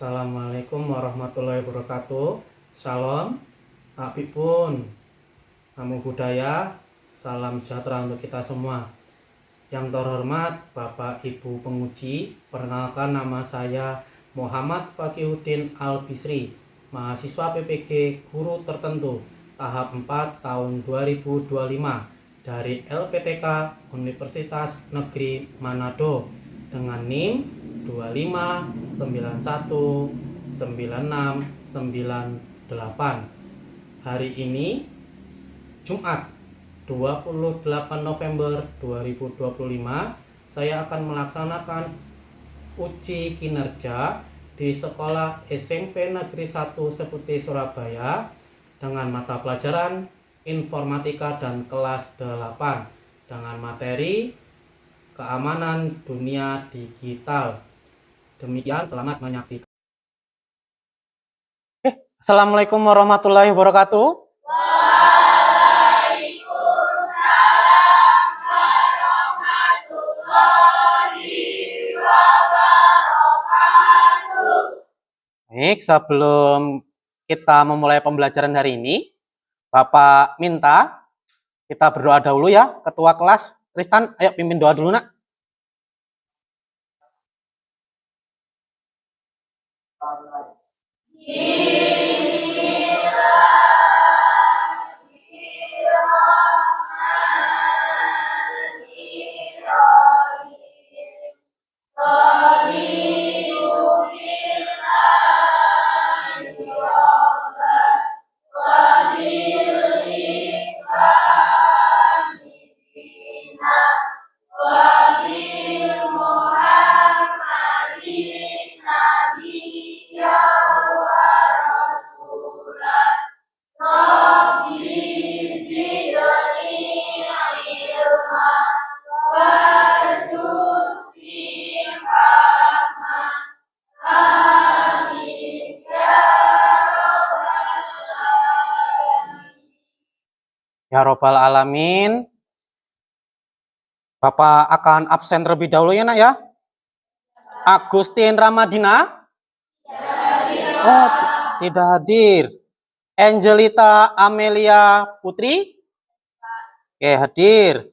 Assalamualaikum warahmatullahi wabarakatuh. Shalom, Apipun, Namo Buddhaya, salam sejahtera untuk kita semua. Yang terhormat Bapak Ibu penguji, perkenalkan nama saya Muhammad Fakihuddin Al-Bisri, mahasiswa PPG Guru Tertentu tahap 4 tahun 2025 dari LPTK Universitas Negeri Manado dengan NIM 259196998. Hari ini Jumat 28 November 2025 saya akan melaksanakan uji kinerja di sekolah SMP Negeri 1 Seputi Surabaya dengan mata pelajaran informatika dan kelas 8 dengan materi keamanan dunia digital. Demikian, selamat menyaksikan. Assalamualaikum warahmatullahi wabarakatuh. Waalaikumsalam warahmatullahi wabarakatuh. Baik, sebelum kita memulai pembelajaran hari ini, Bapak minta kita berdoa dahulu ya, Ketua kelas. Tristan, ayo pimpin doa dulu nak. Ya Robbal Alamin. Bapak akan absen terlebih dahulu ya nak ya. Agustin Ramadina. Oh, tidak hadir. Angelita Amelia Putri. Oke, hadir.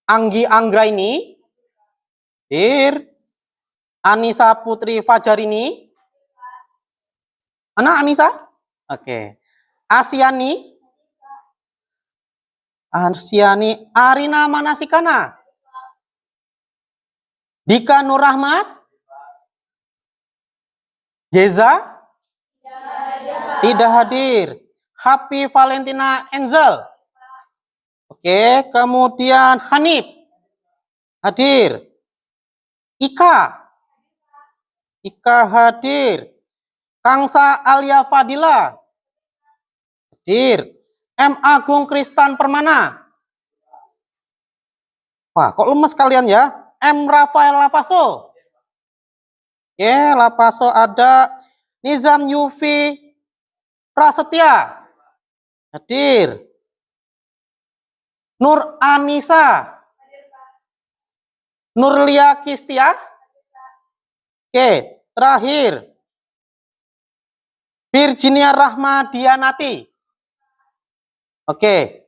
Anggi Anggraini. Hadir. Anissa Putri Fajarini. Mana Anissa? Oke. Asiani Arina Manasikana. Dika Nur Rahmat. Geza tidak hadir. Happy Valentina Enzel. Oke, kemudian Hanif hadir. Ika hadir. Kangsa Alia Fadila hadir. M. Agung Kristan Permana. Wah, kok lemes kalian ya? M. Rafael Lapaso. Oke, Lapaso ada. Nizam Yufi Prasetya hadir. Nur Anissa. Nurlia Kistia. Oke, terakhir. Virginia Rahmadianati. Oke.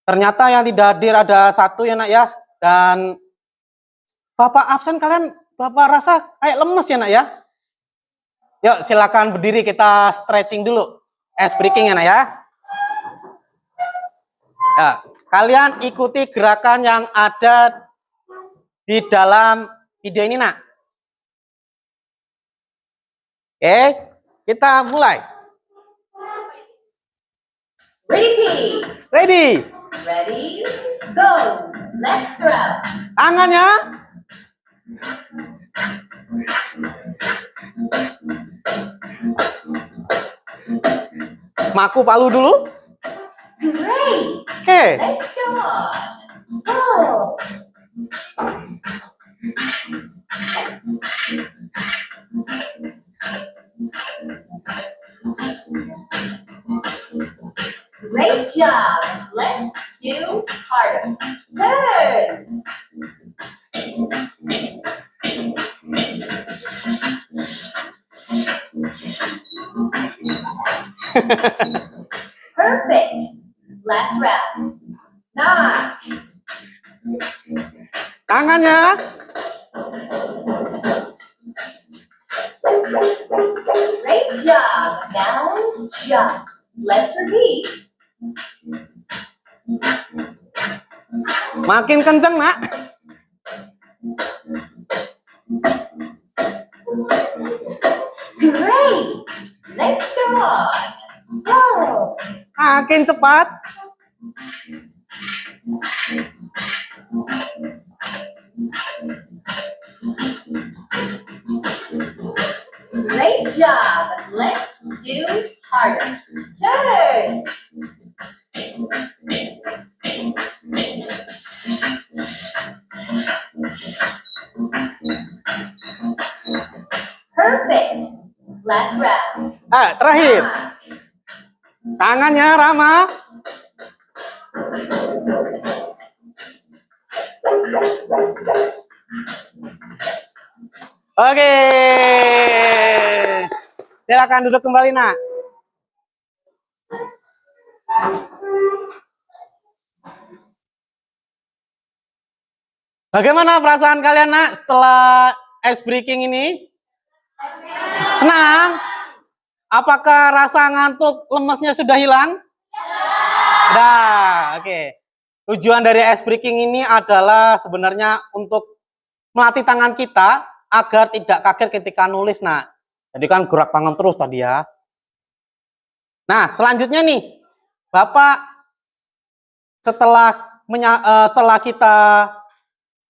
Ternyata yang tidak hadir ada satu ya nak ya. Dan Bapak absen kalian, Bapak rasa kayak lemes ya nak ya. Yuk silakan berdiri, kita stretching dulu. Ice breaking ya nak ya. Ya, kalian ikuti gerakan yang ada di dalam video ini nak. Oke, kita mulai. Ready. Go. Let's throw. Tangannya. Maku palu dulu. Great. Oke. Let's go. Go. Great job. Let's do harder. Turn. Perfect. Last round. 9. Tangannya. Great job. Now jump. Let's repeat. Makin kenceng, Nak. Great. Next on. Go. Makin cepat. Great job. Let's do harder. Turn. Perfect. Last round. Terakhir. 9. Tangannya, Rama. Oke. Silakan duduk kembali, Nak. Bagaimana perasaan kalian, Nak, setelah ice breaking ini? Senang? Apakah rasa ngantuk lemesnya sudah hilang? Sudah, oke. Tujuan dari ice breaking ini adalah sebenarnya untuk melatih tangan kita agar tidak kaget ketika nulis, Nak. Jadi kan gerak tangan terus tadi ya. Nah, selanjutnya nih, Bapak setelah kita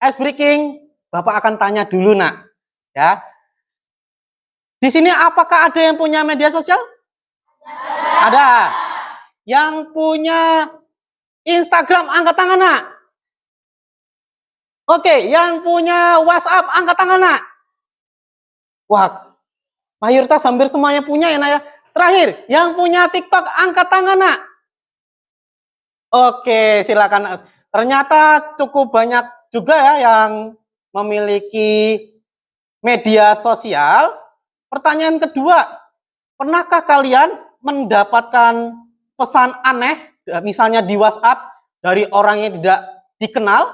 ice breaking, Bapak akan tanya dulu, Nak. Ya. Di sini apakah ada yang punya media sosial? Ada. Yang punya Instagram angkat tangan, Nak. Oke, yang punya WhatsApp angkat tangan, Nak. Wah, mayoritas hampir semuanya punya ya, Nak ya. Terakhir, yang punya TikTok angkat tangan, Nak. Oke, silakan. Ternyata cukup banyak juga ya yang memiliki media sosial. Pertanyaan kedua, pernahkah kalian mendapatkan pesan aneh, misalnya di WhatsApp, dari orang yang tidak dikenal?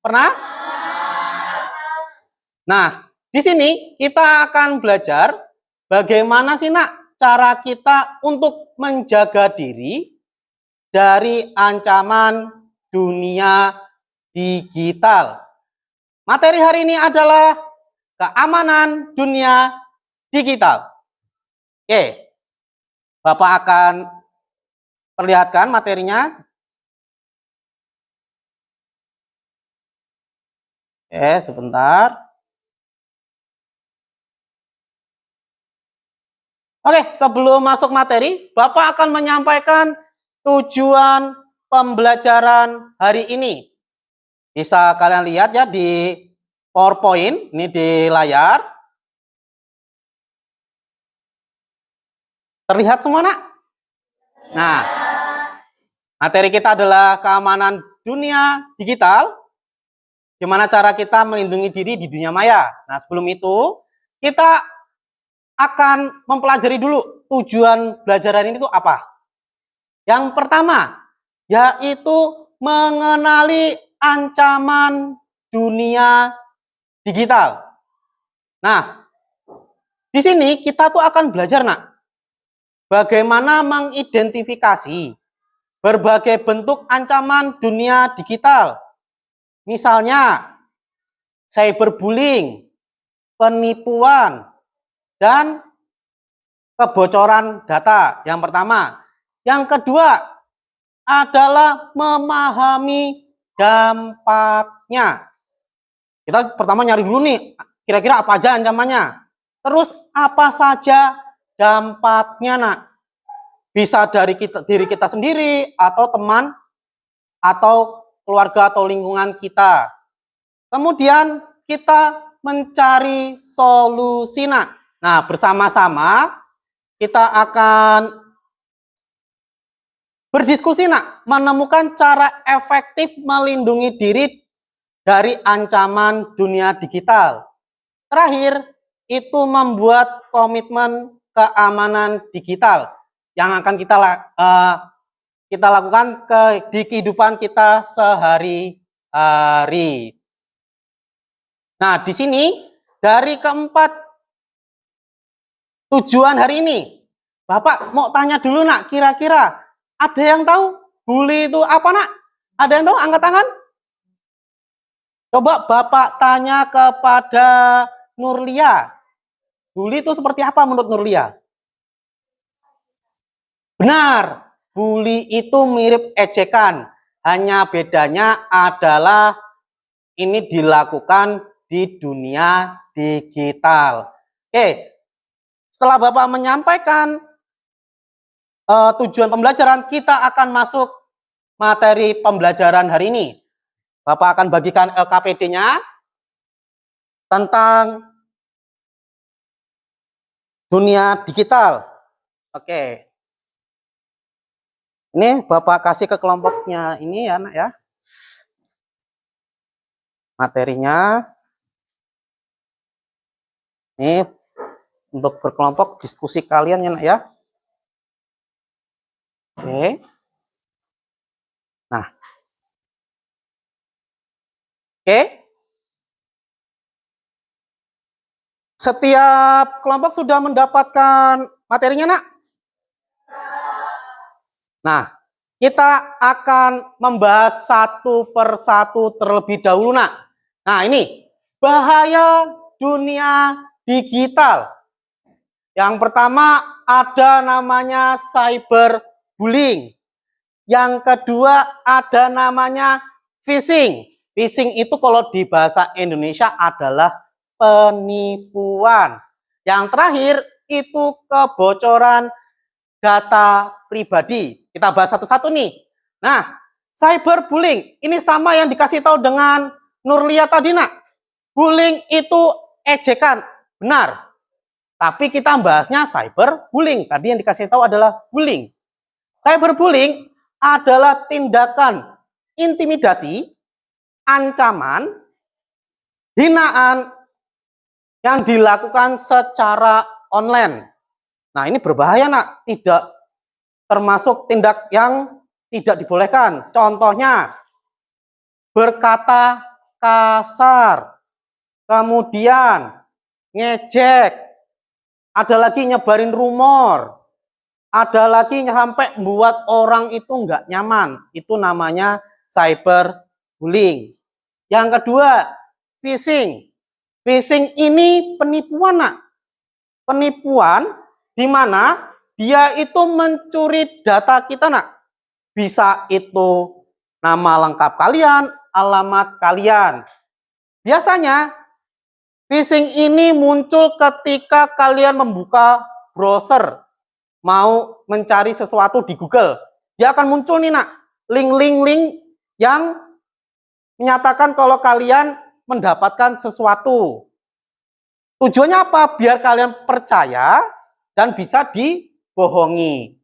Pernah? Nah, di sini kita akan belajar bagaimana sih, Nak, cara kita untuk menjaga diri dari ancaman dunia digital. Materi hari ini adalah keamanan dunia digital. Oke, Bapak akan perlihatkan materinya. Oke, sebentar. Oke, sebelum masuk materi, Bapak akan menyampaikan tujuan pembelajaran hari ini. Bisa kalian lihat ya di PowerPoint, ini di layar. Terlihat semua, Nak? Nah, materi kita adalah keamanan dunia digital. Gimana cara kita melindungi diri di dunia maya. Nah, sebelum itu, kita akan mempelajari dulu tujuan belajaran ini itu apa. Yang pertama, yaitu mengenali ancaman dunia digital. Nah, di sini kita tuh akan belajar, Nak, bagaimana mengidentifikasi berbagai bentuk ancaman dunia digital. Misalnya, cyberbullying, penipuan, dan kebocoran data. Yang pertama. Yang kedua adalah memahami dampaknya. Kita pertama nyari dulu nih, kira-kira apa aja ancamannya. Terus apa saja dampaknya, Nak? Bisa dari diri kita sendiri, atau teman, atau keluarga, atau lingkungan kita. Kemudian kita mencari solusi, Nak. Nah, bersama-sama kita akan berdiskusi, Nak, menemukan cara efektif melindungi diri dari ancaman dunia digital. Terakhir, itu membuat komitmen keamanan digital. yang akan kita lakukan di kehidupan kita sehari-hari. Nah, di sini dari keempat tujuan hari ini, Bapak mau tanya dulu nak, kira-kira ada yang tahu bully itu apa nak? Ada yang tahu? Angkat tangan. Coba Bapak tanya kepada Nurlia. Bully itu seperti apa menurut Nurlia? Benar, bully itu mirip ejekan. Hanya bedanya adalah ini dilakukan di dunia digital. Oke, setelah Bapak menyampaikan tujuan pembelajaran, kita akan masuk materi pembelajaran hari ini. Bapak akan bagikan LKPD-nya tentang dunia digital. Oke. Ini Bapak kasih ke kelompoknya ini ya, Nak ya. Materinya. Ini untuk berkelompok diskusi kalian ya, Nak ya. Oke. Nah. Oke. Setiap kelompok sudah mendapatkan materinya, Nak? Nah, kita akan membahas satu persatu terlebih dahulu, Nak. Nah, ini bahaya dunia digital. Yang pertama ada namanya cyberbullying. Yang kedua ada namanya phishing. Phishing itu kalau di bahasa Indonesia adalah penipuan. Yang terakhir itu kebocoran data pribadi. Kita bahas satu-satu nih. Nah, cyberbullying ini sama yang dikasih tahu dengan Nurlia tadi, Nak. Bullying itu ejekan, benar. Tapi kita bahasnya cyberbullying. Tadi yang dikasih tahu adalah bullying. Cyberbullying adalah tindakan intimidasi, ancaman, hinaan yang dilakukan secara online. Nah, ini berbahaya, Nak. Tidak termasuk tindak yang tidak dibolehkan. Contohnya, berkata kasar, kemudian ngejek, ada lagi nyebarin rumor, ada lagi sampai buat orang itu nggak nyaman. Itu namanya cyberbullying. Yang kedua, phishing. Phishing ini penipuan, Nak. Penipuan di mana dia itu mencuri data kita, Nak. Bisa itu nama lengkap kalian, alamat kalian. Biasanya phishing ini muncul ketika kalian membuka browser, mau mencari sesuatu di Google. Dia akan muncul nih, Nak, link-link yang menyatakan kalau kalian mendapatkan sesuatu. Tujuannya apa? Biar kalian percaya dan bisa dibohongi.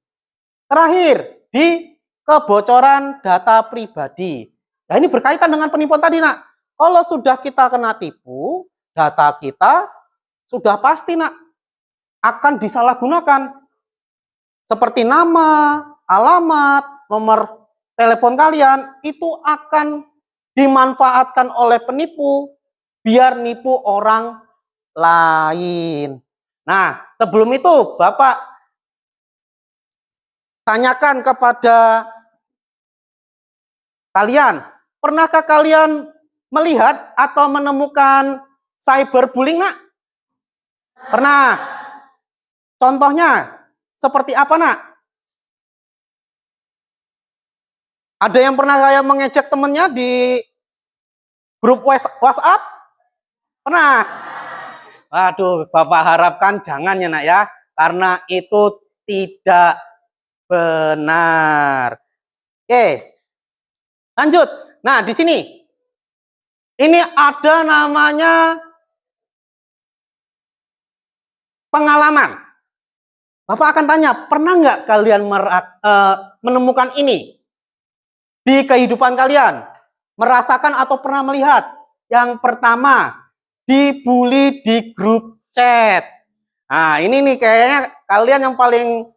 Terakhir, di kebocoran data pribadi. Nah, ini berkaitan dengan penipuan tadi, Nak. Kalau sudah kita kena tipu, data kita sudah pasti, Nak, akan disalahgunakan. Seperti nama, alamat, nomor telepon kalian, itu akan dimanfaatkan oleh penipu biar nipu orang lain. Nah, sebelum itu Bapak tanyakan kepada kalian, pernahkah kalian melihat atau menemukan cyberbullying, Nak? Pernah. Contohnya seperti apa, Nak? Ada yang pernah kayak mengejek temennya di grup WhatsApp? Pernah? Waduh, Bapak harapkan jangan ya, Nak ya, karena itu tidak benar. Oke, lanjut. Nah, di sini ini ada namanya pengalaman. Bapak akan tanya, pernah nggak kalian menemukan ini di kehidupan kalian? Merasakan atau pernah melihat? Yang pertama, dibully di grup chat. Nah, ini nih kayaknya kalian yang paling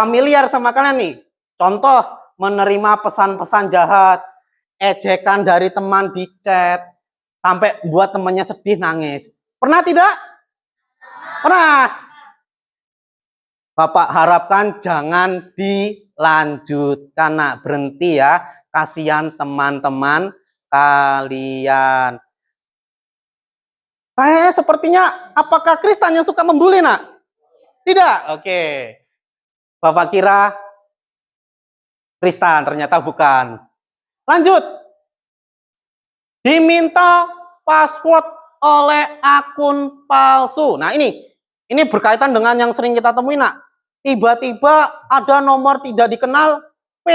familiar sama kalian nih. Contoh, menerima pesan-pesan jahat, ejekan dari teman di chat, sampai buat temannya sedih nangis. Pernah tidak? Pernah. Bapak harapkan jangan dilanjutkan, nak. Berhenti ya. Kasihan teman-teman kalian. Sepertinya apakah Kristen yang suka membuli, nak? Tidak. Oke. Bapak kira Kristen, ternyata bukan. Lanjut. Diminta password oleh akun palsu. Nah, ini berkaitan dengan yang sering kita temui, nak. Tiba-tiba ada nomor tidak dikenal, P.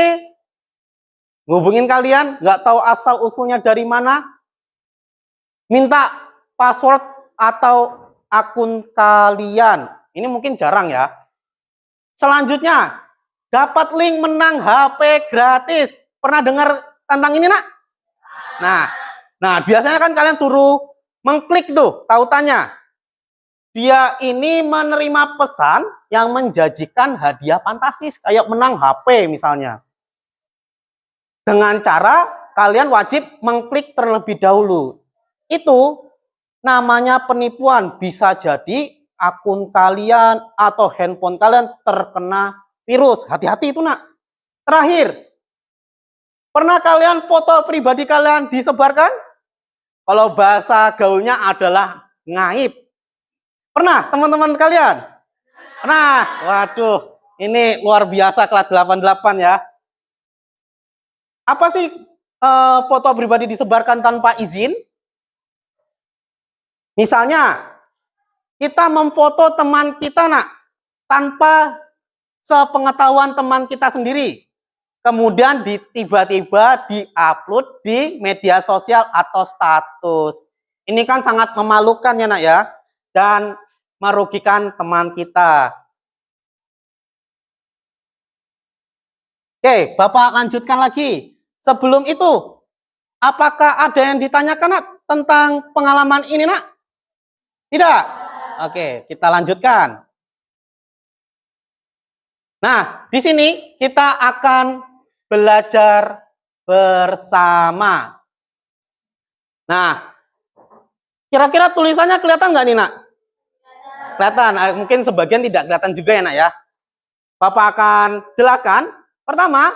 Ngubungin kalian, nggak tahu asal usulnya dari mana. Minta password atau akun kalian. Ini mungkin jarang ya. Selanjutnya, dapat link menang HP gratis. Pernah dengar tentang ini, nak? Nah, biasanya kan kalian suruh mengklik tuh tautannya. Dia ini menerima pesan yang menjanjikan hadiah fantastis, kayak menang HP misalnya. Dengan cara kalian wajib mengklik terlebih dahulu. Itu namanya penipuan. Bisa jadi akun kalian atau handphone kalian terkena virus. Hati-hati itu, nak. Terakhir, pernah kalian foto pribadi kalian disebarkan? Kalau bahasa gaulnya adalah ngaib. Pernah teman-teman kalian? Pernah. Waduh, ini luar biasa kelas 88 ya. Apa sih foto pribadi disebarkan tanpa izin? Misalnya, kita memfoto teman kita, nak, tanpa sepengetahuan teman kita sendiri. Kemudian tiba-tiba di-upload di media sosial atau status. Ini kan sangat memalukan ya, nak ya, dan merugikan teman kita. Oke, Bapak lanjutkan lagi. Sebelum itu, apakah ada yang ditanyakan, nak, tentang pengalaman ini, nak? Tidak? Oke, kita lanjutkan. Nah, di sini kita akan belajar bersama. Nah, kira-kira tulisannya kelihatan nggak nih, nak? Kelihatan. Mungkin sebagian tidak kelihatan juga ya, nak ya. Bapak akan jelaskan. Pertama,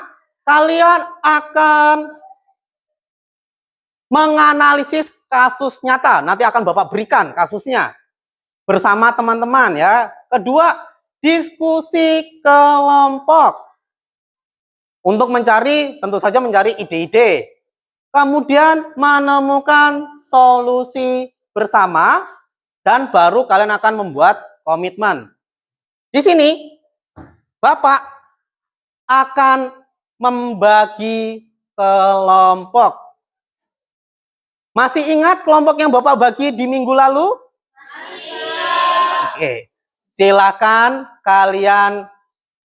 kalian akan menganalisis kasus nyata. Nanti akan Bapak berikan kasusnya bersama teman-teman ya. Kedua, diskusi kelompok untuk tentu saja mencari ide-ide. Kemudian menemukan solusi bersama dan baru kalian akan membuat komitmen. Di sini Bapak akan membagi kelompok. Masih ingat kelompok yang Bapak bagi di minggu lalu? Oke, silakan kalian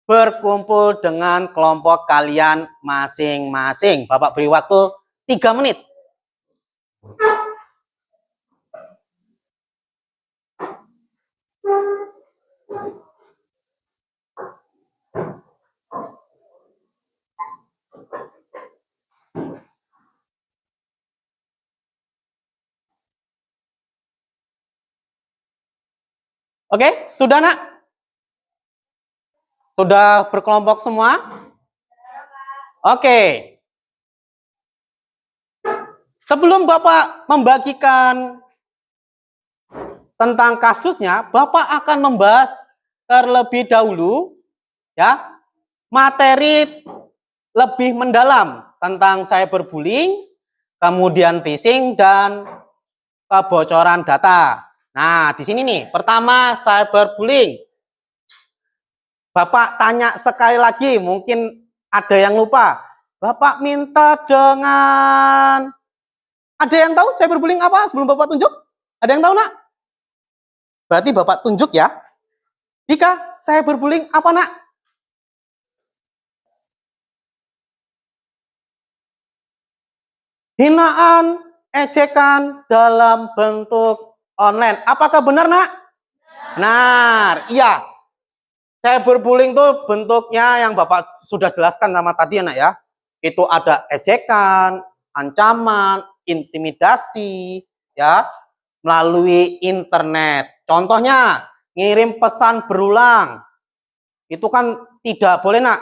berkumpul dengan kelompok kalian masing-masing. Bapak beri waktu 3 menit. Oke, sudah, nak? Sudah berkelompok semua? Oke. Sebelum Bapak membagikan tentang kasusnya, Bapak akan membahas terlebih dahulu ya materi lebih mendalam tentang cyberbullying, kemudian phishing dan kebocoran data. Nah, di sini nih, pertama cyberbullying. Bapak tanya sekali lagi, mungkin ada yang lupa. Bapak minta dengan... Ada yang tahu cyberbullying apa sebelum Bapak tunjuk? Ada yang tahu, nak? Berarti Bapak tunjuk ya. Dika, cyberbullying apa, nak? Hinaan, ejekan dalam bentuk online. Apakah benar, nak? Benar, iya. Cyberbullying tuh bentuknya yang Bapak sudah jelaskan sama tadi ya, Nak ya. Itu ada ejekan, ancaman, intimidasi ya melalui internet. Contohnya, ngirim pesan berulang. Itu kan tidak boleh, Nak.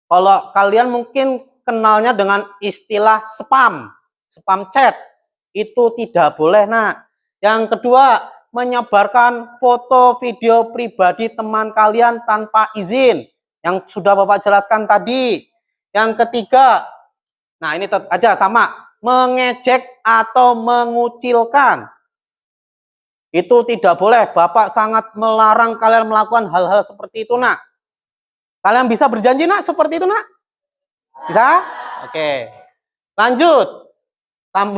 Kalau kalian mungkin kenalnya dengan istilah spam chat. Itu tidak boleh, Nak. Yang kedua, menyebarkan foto video pribadi teman kalian tanpa izin. Yang sudah Bapak jelaskan tadi. Yang ketiga, nah ini aja sama, mengejek atau mengucilkan. Itu tidak boleh. Bapak sangat melarang kalian melakukan hal-hal seperti itu, Nak. Kalian bisa berjanji, Nak, seperti itu, Nak? Bisa? Oke. Lanjut.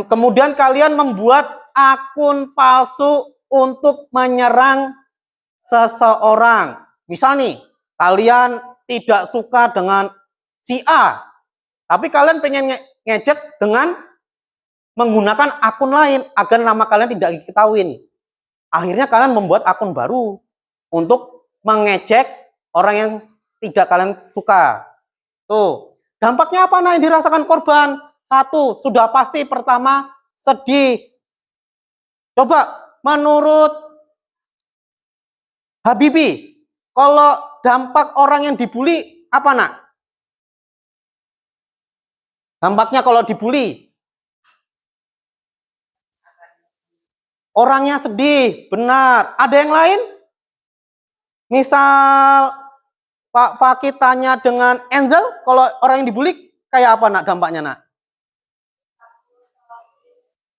Kemudian kalian membuat akun palsu untuk menyerang seseorang. Misal nih, kalian tidak suka dengan si A, tapi kalian pengen ngejek dengan menggunakan akun lain agar nama kalian tidak diketahui. Akhirnya kalian membuat akun baru untuk mengejek orang yang tidak kalian suka. Tuh, dampaknya apa yang dirasakan korban? Satu, sudah pasti pertama sedih. Coba menurut Habibie, kalau dampak orang yang dibully apa, Nak? Dampaknya kalau dibully, orangnya sedih, benar. Ada yang lain? Misal Pak Fakih tanya dengan Enzel, kalau orang yang dibully kayak apa, Nak, dampaknya, Nak?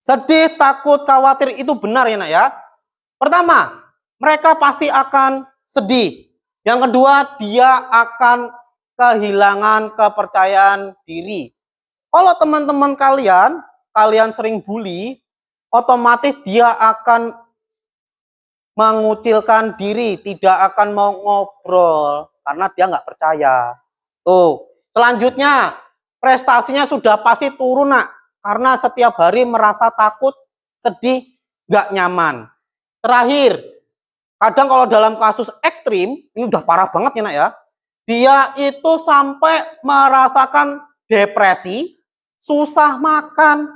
Sedih, takut, khawatir, itu benar ya, Nak ya. Pertama, mereka pasti akan sedih. Yang kedua, dia akan kehilangan kepercayaan diri. Kalau teman-teman kalian sering bully, otomatis dia akan mengucilkan diri, tidak akan mau ngobrol karena dia nggak percaya. Tuh, selanjutnya prestasinya sudah pasti turun, Nak, karena setiap hari merasa takut, sedih, nggak nyaman. Terakhir, kadang kalau dalam kasus ekstrim, ini udah parah banget ya, Nak ya, dia itu sampai merasakan depresi, susah makan,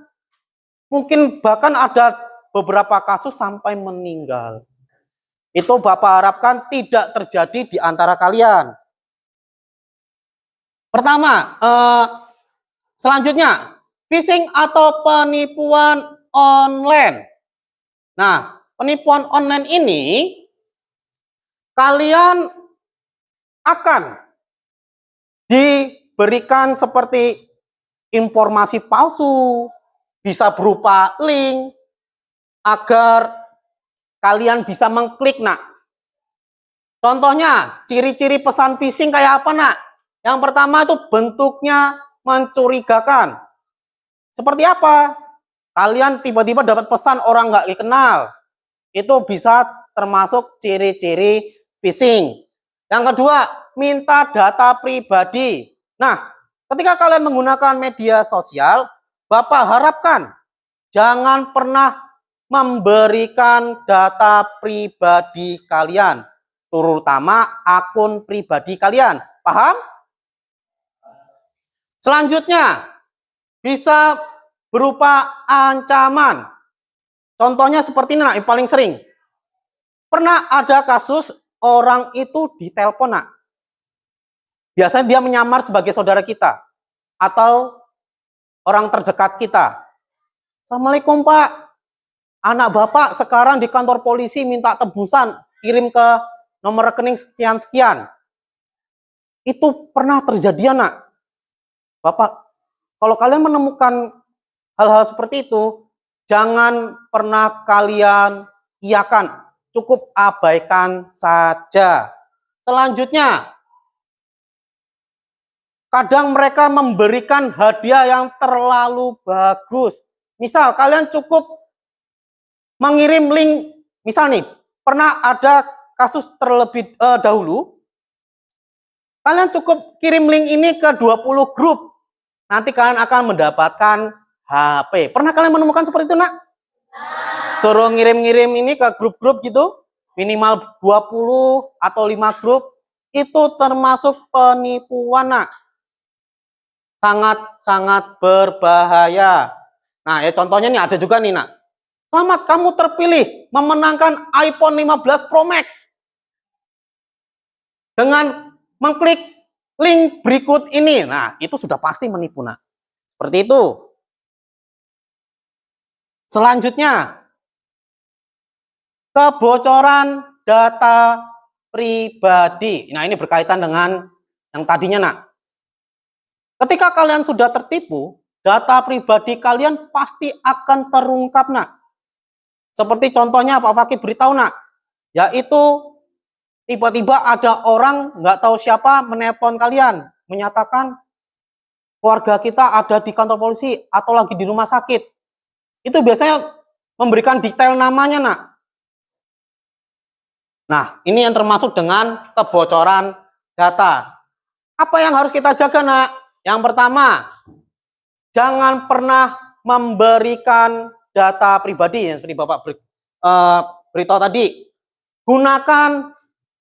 mungkin bahkan ada beberapa kasus sampai meninggal. Itu Bapak harapkan tidak terjadi di antara kalian. Pertama, selanjutnya, phishing atau penipuan online. Nah, penipuan online ini kalian akan diberikan seperti informasi palsu, bisa berupa link, agar kalian bisa mengklik, Nak. Contohnya, ciri-ciri pesan phishing kayak apa, Nak? Yang pertama itu bentuknya mencurigakan. Seperti apa? Kalian tiba-tiba dapat pesan orang nggak dikenal. Itu bisa termasuk ciri-ciri phishing. Yang kedua, minta data pribadi. Nah, ketika kalian menggunakan media sosial, Bapak harapkan jangan pernah memberikan data pribadi kalian, terutama akun pribadi kalian. Paham? Selanjutnya, bisa berupa ancaman. Contohnya seperti ini, Nak, yang paling sering. Pernah ada kasus orang itu ditelepon, Nak. Biasanya dia menyamar sebagai saudara kita atau orang terdekat kita. Assalamualaikum, Pak. Anak Bapak sekarang di kantor polisi minta tebusan, kirim ke nomor rekening sekian-sekian. Itu pernah terjadi, Nak. Bapak, kalau kalian menemukan hal-hal seperti itu, jangan pernah kalian iakan, cukup abaikan saja. Selanjutnya, kadang mereka memberikan hadiah yang terlalu bagus. Misal, kalian cukup mengirim link, misal nih, pernah ada kasus terlebih dahulu, kalian cukup kirim link ini ke 20 grup, nanti kalian akan mendapatkan HP. Pernah kalian menemukan seperti itu, Nak? Suruh ngirim-ngirim ini ke grup-grup gitu, minimal 20 atau 5 grup, itu termasuk penipuan, nak. Sangat-sangat berbahaya. Nah, ya contohnya nih ada juga nih, nak. Selamat, kamu terpilih memenangkan iPhone 15 Pro Max. Dengan mengklik link berikut ini. Nah, itu sudah pasti menipu, nak. Seperti itu. Selanjutnya, kebocoran data pribadi. Nah, ini berkaitan dengan yang tadinya, nak. Ketika kalian sudah tertipu, data pribadi kalian pasti akan terungkap, nak. Seperti contohnya Pak Fakih beritahu, nak, yaitu tiba-tiba ada orang nggak tahu siapa menelpon kalian, menyatakan keluarga kita ada di kantor polisi atau lagi di rumah sakit. Itu biasanya memberikan detail namanya, nak. Nah, ini yang termasuk dengan kebocoran data. Apa yang harus kita jaga, nak? Yang pertama, jangan pernah memberikan data pribadi, yang seperti Bapak beritahu tadi. Gunakan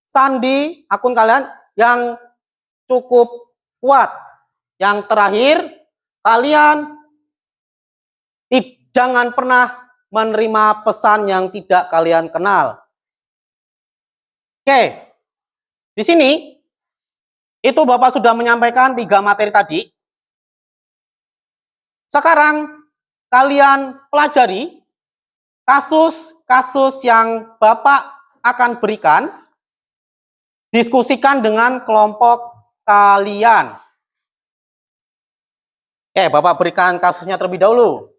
sandi akun kalian yang cukup kuat. Yang terakhir, kalian jangan pernah menerima pesan yang tidak kalian kenal. Oke, di sini itu Bapak sudah menyampaikan 3 materi tadi. Sekarang kalian pelajari kasus-kasus yang Bapak akan berikan, diskusikan dengan kelompok kalian. Oke, Bapak berikan kasusnya terlebih dahulu.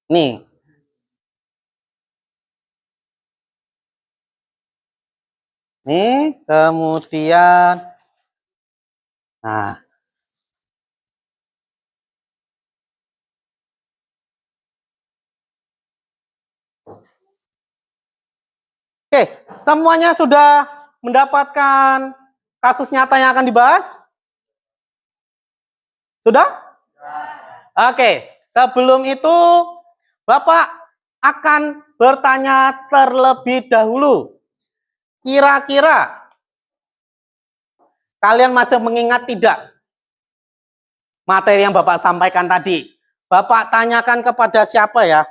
Nih. Nih, kemudian nah. Oke, semuanya sudah mendapatkan kasus nyata yang akan dibahas? Sudah? Oke, sebelum itu Bapak akan bertanya terlebih dahulu. Kira-kira kalian masih mengingat tidak materi yang Bapak sampaikan tadi? Bapak tanyakan kepada siapa ya?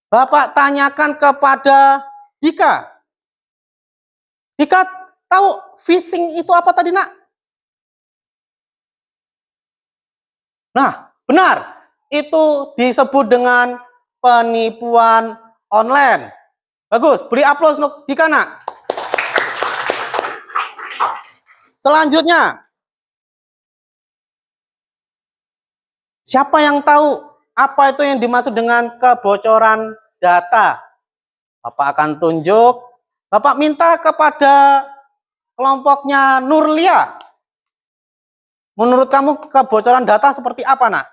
Bapak tanyakan kepada Dika. Dika tahu phishing itu apa tadi, nak? Nah, benar. Itu disebut dengan penipuan online. Bagus, beri aplaus untuk Dika, nak. Selanjutnya, siapa yang tahu apa itu yang dimaksud dengan kebocoran data? Bapak akan tunjuk. Bapak minta kepada kelompoknya Nurlia. Menurut kamu kebocoran data seperti apa, nak?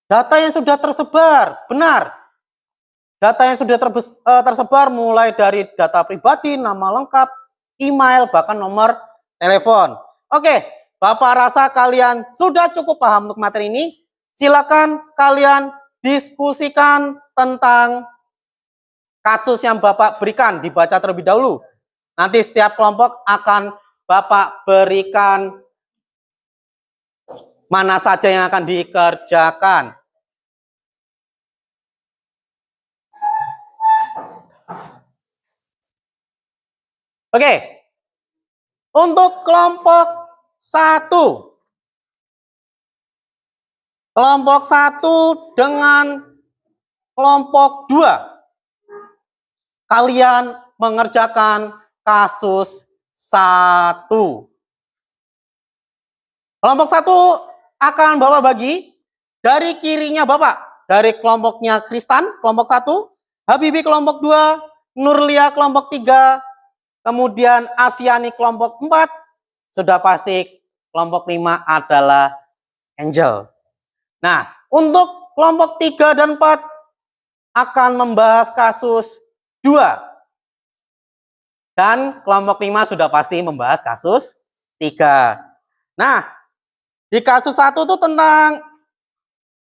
Data yang sudah tersebar, benar. Data yang sudah tersebar mulai dari data pribadi, nama lengkap, email, bahkan nomor telepon. Oke, Bapak rasa kalian sudah cukup paham untuk materi ini. Silakan kalian diskusikan tentang kasus yang Bapak berikan, dibaca terlebih dahulu. Nanti setiap kelompok akan Bapak berikan mana saja yang akan dikerjakan. Oke, untuk kelompok 1. Kelompok 1 dengan kelompok 2. Kalian mengerjakan kasus 1. Kelompok 1 akan Bapak bagi dari kirinya Bapak. Dari kelompoknya Kristan, kelompok 1. Habibi kelompok 2. Nurlia kelompok 3. Kemudian Asiani kelompok 4. Sudah pasti kelompok 5 adalah Angel. Nah, untuk kelompok 3 dan 4 akan membahas kasus 2. Dan kelompok 5 sudah pasti membahas kasus 3. Nah, di kasus 1 itu tentang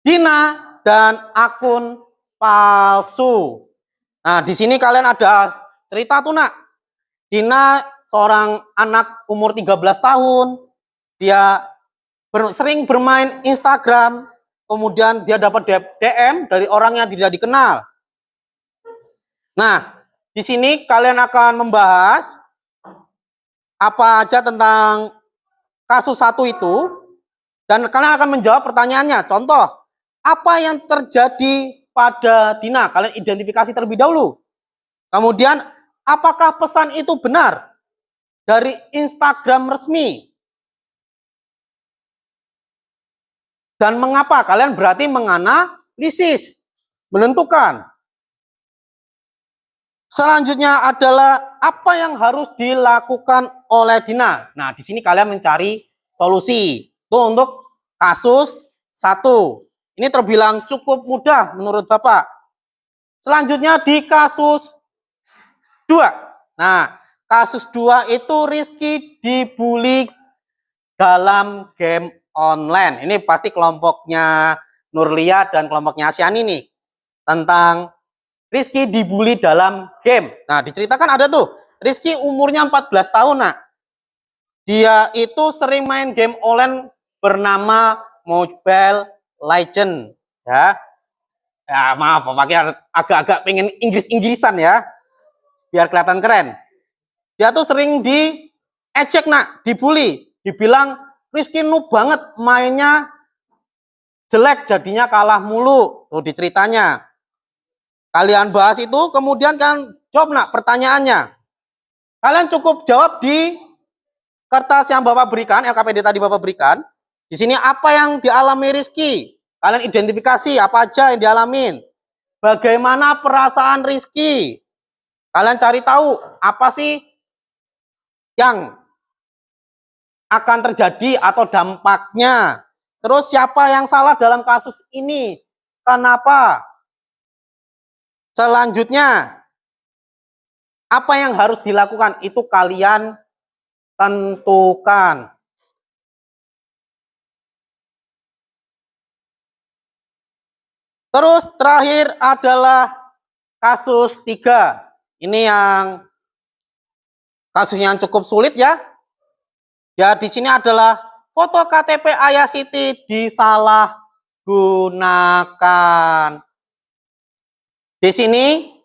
Dina dan akun palsu. Nah, di sini kalian ada cerita tuh, Nak. Dina seorang anak umur 13 tahun. Dia sering bermain Instagram, kemudian dia dapat DM dari orang yang tidak dikenal. Nah, di sini kalian akan membahas apa aja tentang kasus satu itu, dan kalian akan menjawab pertanyaannya. Contoh, apa yang terjadi pada Dina? Kalian identifikasi terlebih dahulu. Kemudian, apakah pesan itu benar dari Instagram resmi? Dan mengapa? Kalian berarti menganalisis, menentukan. Selanjutnya adalah apa yang harus dilakukan oleh Dina. Nah, di sini kalian mencari solusi. Itu untuk kasus 1. Ini terbilang cukup mudah menurut Bapak. Selanjutnya di kasus 2. Nah, kasus 2 itu Rizky dibully dalam game online. Ini pasti kelompoknya Nurlia dan kelompoknya Asyani nih. Tentang Rizky dibully dalam game. Nah, diceritakan ada tuh. Rizky umurnya 14 tahun, Nak. Dia itu sering main game online bernama Mobile Legend. Ya, ya maaf, pakai agak-agak pengen Inggris-Inggrisan ya. Biar kelihatan keren. Dia tuh sering diejek, Nak, dibully. Dibilang, Rizky noob banget, mainnya jelek, jadinya kalah mulu. Tuh diceritanya. Kalian bahas itu, kemudian kan jawab, Nak, pertanyaannya. Kalian cukup jawab di kertas yang Bapak berikan, LKPD tadi Bapak berikan. Di sini apa yang dialami Rizky? Kalian identifikasi apa aja yang dialamin. Bagaimana perasaan Rizky? Kalian cari tahu apa sih yang akan terjadi atau dampaknya. Terus siapa yang salah dalam kasus ini? Kenapa? Selanjutnya, apa yang harus dilakukan? Itu kalian tentukan. Terus terakhir adalah kasus 3. Ini yang kasusnya yang cukup sulit ya. Ya, di sini adalah foto KTP Ayah Siti disalahgunakan. Di sini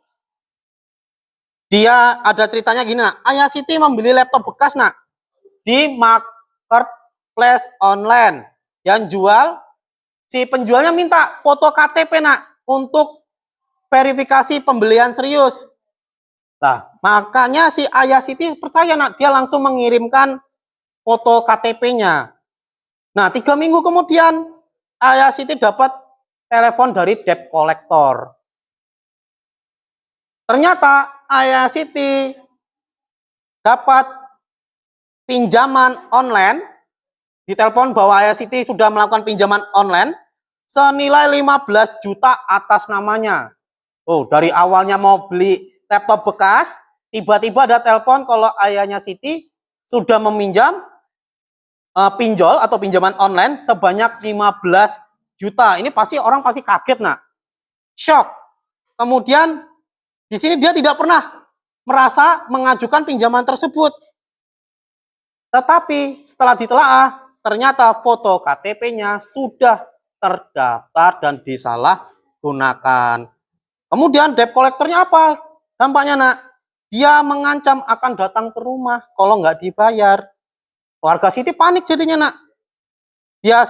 dia ada ceritanya gini, Nak. Ayah Siti membeli laptop bekas, Nak, di marketplace online. Yang jual, si penjualnya minta foto KTP, Nak, untuk verifikasi pembelian serius. Nah, makanya si Ayah Siti percaya, Nak, dia langsung mengirimkan foto KTP-nya. Nah, 3 minggu kemudian Ayah Siti dapat telepon dari debt collector. Ternyata Ayah Siti dapat pinjaman online, ditelepon bahwa Ayah Siti sudah melakukan pinjaman online senilai 15 juta atas namanya. Oh, dari awalnya mau beli laptop bekas, tiba-tiba ada telepon kalau ayahnya Siti sudah meminjam pinjol atau pinjaman online sebanyak 15 juta. Ini pasti orang pasti kaget, Nak. Shock. Kemudian di sini dia tidak pernah merasa mengajukan pinjaman tersebut. Tetapi setelah ditelaah, ternyata foto KTP-nya sudah terdaftar dan disalahgunakan. Kemudian debt collector-nya apa? Dampaknya, Nak, dia mengancam akan datang ke rumah kalau nggak dibayar. Warga Siti panik jadinya, Nak. Dia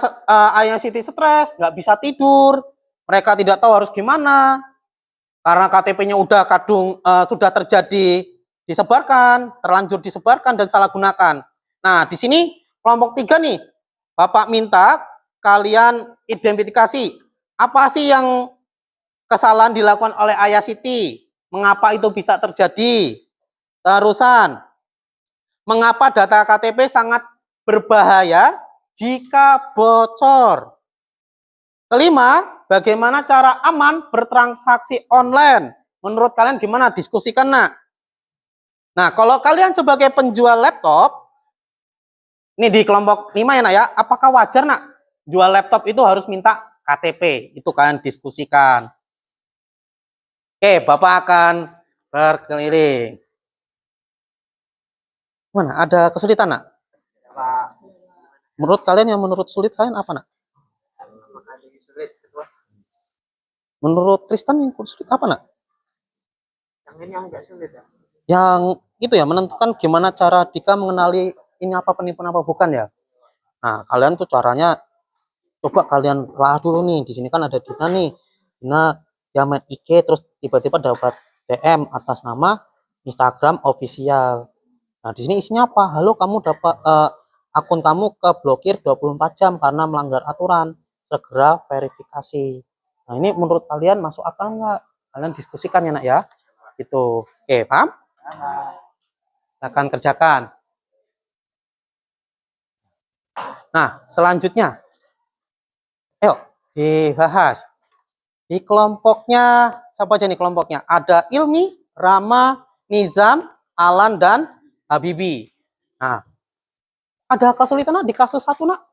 Ayah Siti stres, nggak bisa tidur. Mereka tidak tahu harus gimana. Karena KTP-nya udah sudah terjadi disebarkan, terlanjur disebarkan dan salah gunakan. Nah, di sini kelompok 3 nih. Bapak minta kalian identifikasi apa sih yang kesalahan dilakukan oleh Ayah Siti. Mengapa itu bisa terjadi? Terusan, mengapa data KTP sangat berbahaya jika bocor? Kelima, bagaimana cara aman bertransaksi online? Menurut kalian gimana? Diskusikan, Nak. Nah, kalau kalian sebagai penjual laptop, ini di kelompok 5 ya, Nak ya, apakah wajar, Nak, jual laptop itu harus minta KTP. Itu kalian diskusikan. Oke, Bapak akan berkeliling. Mana? Ada kesulitan, nak? Menurut kalian yang menurut sulit kalian apa, nak? Menurut Tristan yang sulit apa, nak? Yang ini yang enggak sulit ya. Yang itu ya, menentukan gimana cara Dika mengenali ini apa penipuan apa bukan ya. Nah, kalian tuh caranya coba kalian lah dulu nih. Di sini kan ada Dina nih. Dina dia main IG terus tiba-tiba dapat DM atas nama Instagram official. Nah, di sini isinya apa? Halo, kamu dapat akun kamu keblokir 24 jam karena melanggar aturan. Segera verifikasi. Nah, ini menurut kalian masuk akal nggak? Kalian diskusikan ya, nak ya. Gitu. Oke, paham? Akan kerjakan. Nah, selanjutnya, ayo dibahas. Di kelompoknya, siapa aja nih kelompoknya? Ada Ilmi, Rama, Nizam, Alan, dan Habibi. Nah, ada kesulitan di kasus satu, nak?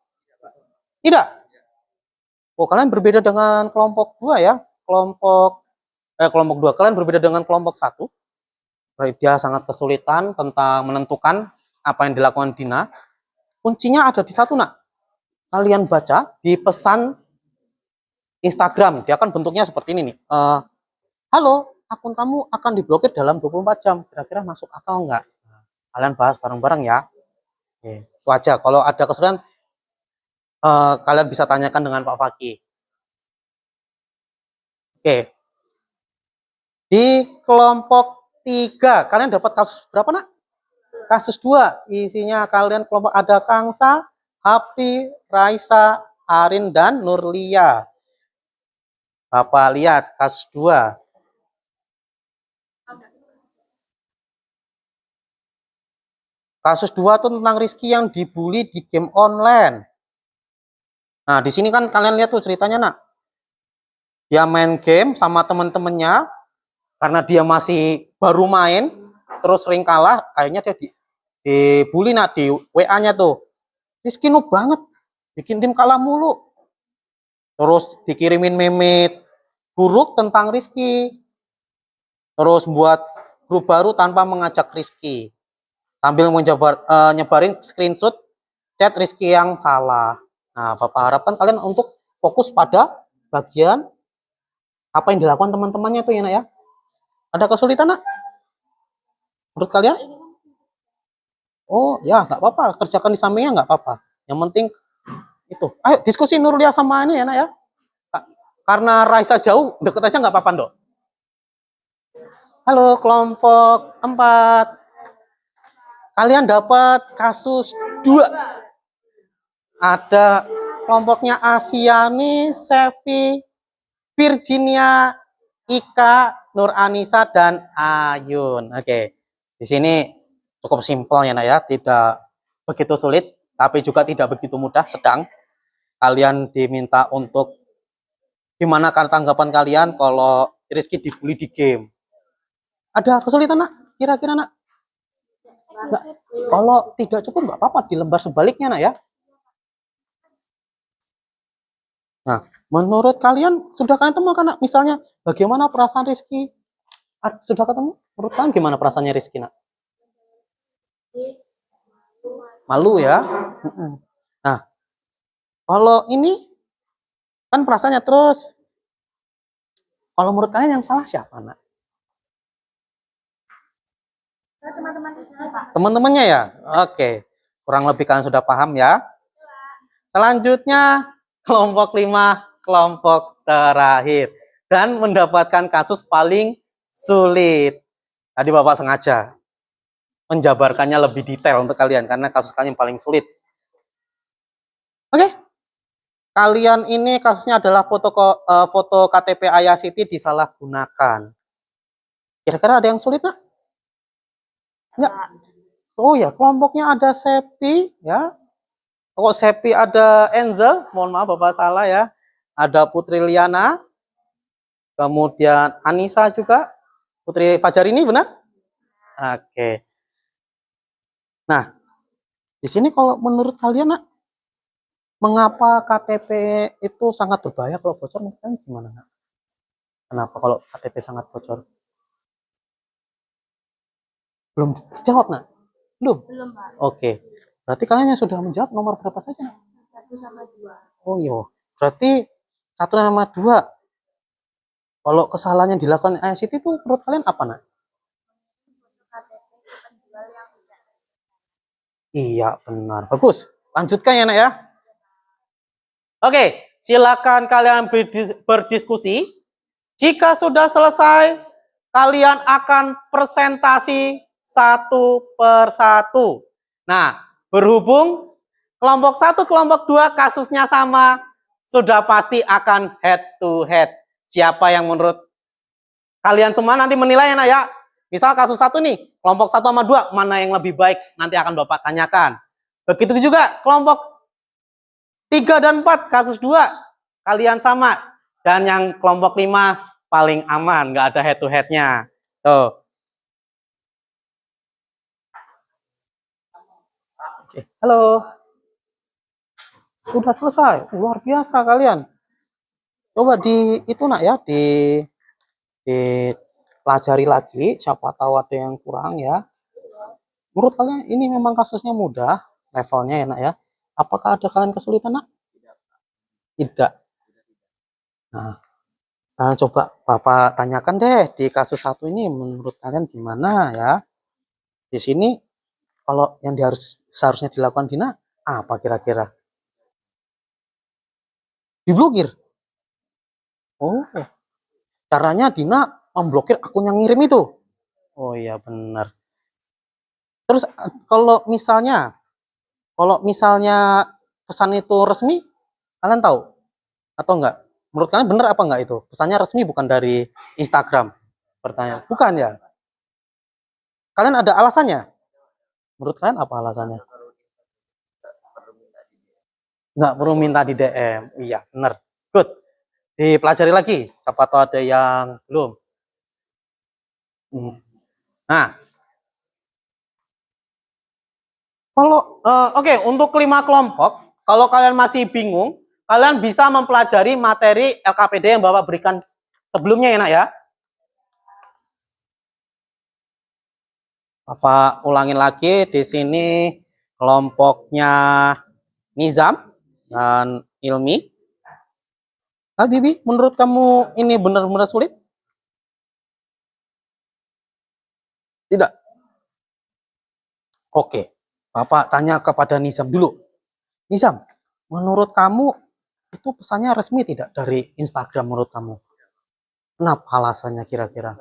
Tidak? Oh, kalian berbeda dengan kelompok dua ya? Kelompok dua. Kalian berbeda dengan kelompok satu. Dia sangat kesulitan tentang menentukan apa yang dilakukan Dina. Kuncinya ada di satu, nak. Kalian baca di pesan Instagram, dia kan bentuknya seperti ini nih. Halo, akun kamu akan diblokir dalam 24 jam. Kira-kira masuk akal nggak? Kalian bahas bareng-bareng ya. Oke, itu aja. Kalau ada kesulitan, kalian bisa tanyakan dengan Pak Fakih. Oke. Di kelompok 3, kalian dapat kasus berapa, nak? Kasus 2. Isinya kalian kelompok ada Kangsa, Happy, Raisa, Arin, dan Nurlia. Bapak lihat kasus 2. Kasus 2 itu tentang Rizky yang dibully di game online. Nah, di sini kan kalian lihat tuh ceritanya, nak. Dia main game sama temen-temennya, karena dia masih baru main, terus sering kalah, akhirnya dia dibully, nak, di WA-nya tuh. Rizky noob banget, bikin tim kalah mulu. Terus dikirimin meme buruk tentang Rizky. Terus buat grup baru tanpa mengajak Rizky. Sambil nyebarin screenshot chat Rizky yang salah. Nah, Bapak harapkan kalian untuk fokus pada bagian apa yang dilakukan teman-temannya itu ya, nak ya. Ada kesulitan, nak? Menurut kalian? Oh ya, nggak apa-apa. Kerjakan di sampingnya nggak apa-apa. Yang penting itu. Ayo diskusi Nurlia sama ini ya, nak ya. Karena Raisa jauh, deket aja nggak apa-apa, Dok. Halo, kelompok 4. Kalian dapat kasus 2. Ada kelompoknya Asiani, Sevi, Virginia, Ika, Nur Anissa, dan Ayun. Oke, di sini cukup simpel ya, nak ya, tidak begitu sulit, tapi juga tidak begitu mudah, sedang. Kalian diminta untuk gimana kan tanggapan kalian kalau Rizky dibully di game. Ada kesulitan, nak? Kira-kira, nak? Nggak. Kalau tidak cukup nggak apa-apa, di lembar sebaliknya, nak ya. Nah, menurut kalian sudah kalian temukan, kan, nak? Misalnya bagaimana perasaan Rizky? Sudah ketemu? Menurut kalian gimana perasaannya Rizky, nak? Malu ya. Nah, kalau ini kan perasaannya terus. Kalau menurut kalian yang salah siapa, nak? Teman-temannya ya? Oke. Kurang lebih kalian sudah paham ya. Selanjutnya kelompok 5, kelompok terakhir. Dan mendapatkan kasus paling sulit. Tadi Bapak sengaja menjabarkannya lebih detail untuk kalian karena kasus kalian paling sulit. Oke. Kalian ini kasusnya adalah foto KTP Ayah Siti disalahgunakan. Kira-kira ada yang sulit, nak? Enggak. Oh ya, kelompoknya ada Sepi ya. Oh, Sepi ada Enzel, mohon maaf Bapak salah ya. Ada Putri Liana. Kemudian Anissa juga. Putri Fajar ini benar? Oke. Nah, di sini kalau menurut kalian, nak, Mengapa KTP itu sangat berbahaya kalau bocor? Mungkin gimana, Nak? Kenapa kalau KTP sangat bocor? Belum dijawab, Nak? Belum? Belum, Pak. Oke. Berarti kalian yang sudah menjawab nomor berapa saja, Nak? 1 sama 2. Oh iya. Berarti 1 sama 2. Kalau kesalahan yang dilakukan ICT itu menurut kalian apa, Nak? KTP penjual yang tidak. Iya, benar. Bagus. Lanjutkan ya, Nak ya. Oke, silakan kalian berdiskusi. Jika sudah selesai, kalian akan presentasi satu persatu. Nah, berhubung kelompok 1, kelompok 2 kasusnya sama, sudah pasti akan head to head. Siapa yang menurut kalian semua nanti menilai, Nak ya. Misal kasus 1 nih, kelompok 1 sama 2, mana yang lebih baik, nanti akan Bapak tanyakan. Begitu juga kelompok 3 dan 4, kasus 2, kalian sama. Dan yang kelompok 5 paling aman, nggak ada head to head-nya. Tuh. Oke, halo. Sudah selesai. Luar biasa kalian. Coba itu, Nak ya, dipelajari lagi, siapa tahu ada yang kurang ya. Menurut kalian ini memang kasusnya mudah, levelnya ya, Nak ya. Apakah ada kalian kesulitan, Nak? Tidak. Nah, coba Bapak tanyakan deh di kasus 1 ini menurut kalian gimana ya? Di sini kalau yang seharusnya dilakukan Dina apa kira-kira? Diblokir. Oh, caranya Dina memblokir akun yang ngirim itu. Oh iya benar. Terus kalau misalnya pesan itu resmi, kalian tahu atau enggak? Menurut kalian benar apa enggak itu? Pesannya resmi bukan dari Instagram. Pertanyaan. Bukan ya? Kalian ada alasannya? Menurut kalian apa alasannya? Nggak perlu minta di DM. Iya, benar. Good. Dipelajari lagi. Siapa tahu ada yang belum. Nah, oke, untuk 5 kelompok, kalau kalian masih bingung, kalian bisa mempelajari materi LKPD yang Bapak berikan sebelumnya ya, Nak ya. Bapak ulangin lagi di sini kelompoknya Nizam dan Ilmi. Bibi, menurut kamu ini benar-benar sulit? Tidak. Oke, Bapak tanya kepada Nizam dulu. Nizam, menurut kamu itu pesannya resmi tidak dari Instagram menurut kamu? Kenapa alasannya kira-kira?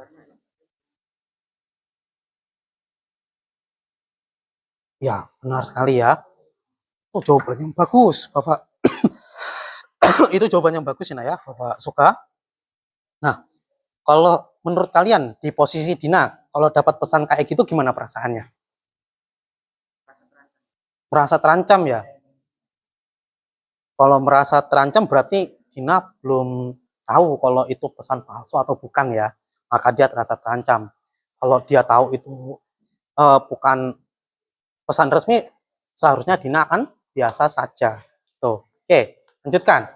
Ya, benar sekali ya. Oh, jawabannya bagus, Bapak. Itu jawabannya bagus ya, Nak ya. Bapak suka. Nah, kalau menurut kalian di posisi Dina, kalau dapat pesan kayak gitu gimana perasaannya? Merasa terancam ya? Kalau merasa terancam berarti Dina belum tahu kalau itu pesan palsu atau bukan ya. Maka dia terasa terancam. Kalau dia tahu itu bukan pesan resmi, seharusnya Dina akan biasa saja. Gitu. Oke, lanjutkan.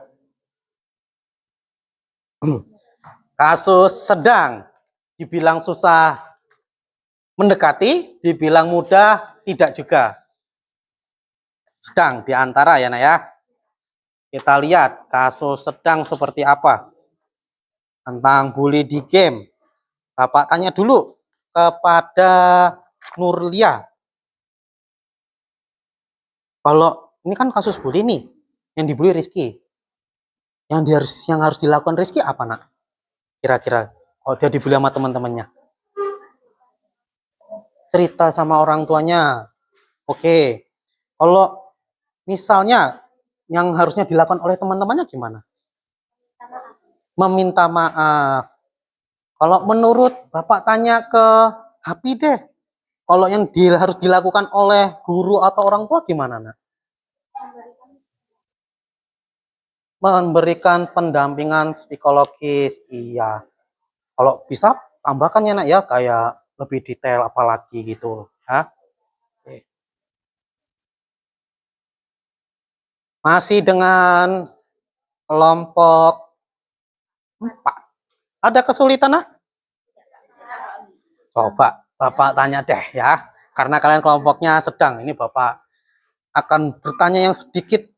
Kasus sedang, dibilang susah mendekati, dibilang mudah tidak juga. Sedang diantara ya, Nak ya. Kita lihat kasus sedang seperti apa. Tentang bully di game. Bapak tanya dulu kepada Nurlia. Kalau ini kan kasus bully nih, yang dibully Rizky. Yang harus dilakukan Rizky apa, Nak? Kira-kira kalau dia dibully sama teman-temannya. Cerita sama orang tuanya. Oke. Kalau misalnya yang harusnya dilakukan oleh teman-temannya gimana? Meminta maaf. Kalau menurut Bapak tanya ke Happy deh. Kalau yang harus dilakukan oleh guru atau orang tua gimana, Nak? Memberikan pendampingan psikologis. Iya. Kalau bisa tambahkan ya, Nak ya, kayak lebih detail apalagi gitu ya. Masih dengan kelompok 4. Ada kesulitan, Nak? Coba Bapak tanya deh ya. Karena kalian kelompoknya sedang. Ini Bapak akan bertanya yang sedikit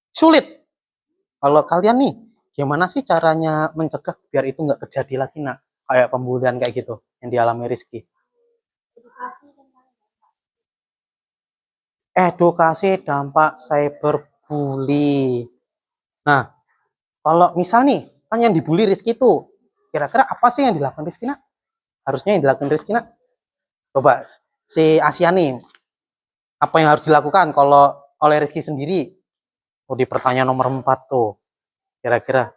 sulit. Kalau kalian nih, gimana sih caranya mencegah biar itu nggak terjadi lagi, Nak? Kayak pembulian kayak gitu yang dialami Rizky. Edukasi tentang Edukasi dampak cyberbully. Nah, kalau misal nih, kan yang dibully Rizky itu, kira-kira apa sih yang dilakukan Rizky, Nak? Harusnya yang dilakukan Rizky, Nak? Coba, si Asia nih, apa yang harus dilakukan kalau oleh Rizky sendiri? Oh, di pertanyaan nomor 4 tuh, kira-kira.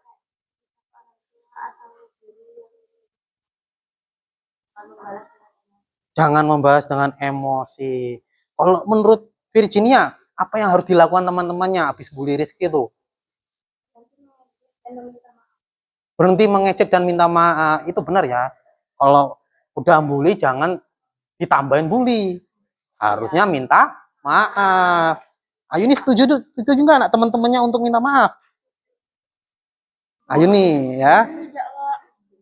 Jangan membahas dengan emosi. Kalau menurut Virginia, apa yang harus dilakukan teman-temannya habis bully Rizky itu? Berhenti mengejek dan minta maaf. Itu benar ya. Kalau udah bully, jangan ditambahin bully. Harusnya minta maaf. Ayu nih setuju nggak anak teman-temannya untuk minta maaf? Ayu nih ya.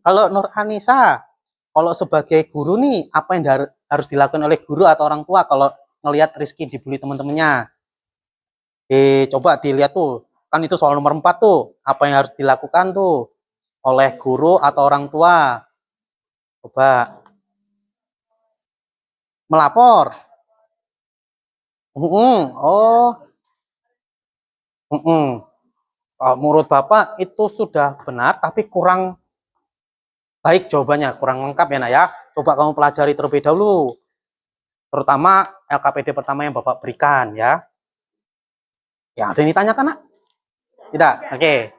Kalau Nur Anissa, kalau sebagai guru nih, apa yang harus dilakukan oleh guru atau orang tua kalau ngelihat Rizky dibully teman-temannya? Coba dilihat tuh, kan itu soal nomor 4 tuh, apa yang harus dilakukan tuh oleh guru atau orang tua? Coba melapor. Oh, menurut Bapak itu sudah benar, tapi kurang baik jawabannya, kurang lengkap ya, Nak ya. Coba kamu pelajari terlebih dahulu, terutama LKPD pertama yang Bapak berikan ya. Ya, ada yang ditanyakan, Nak? Tidak? Oke.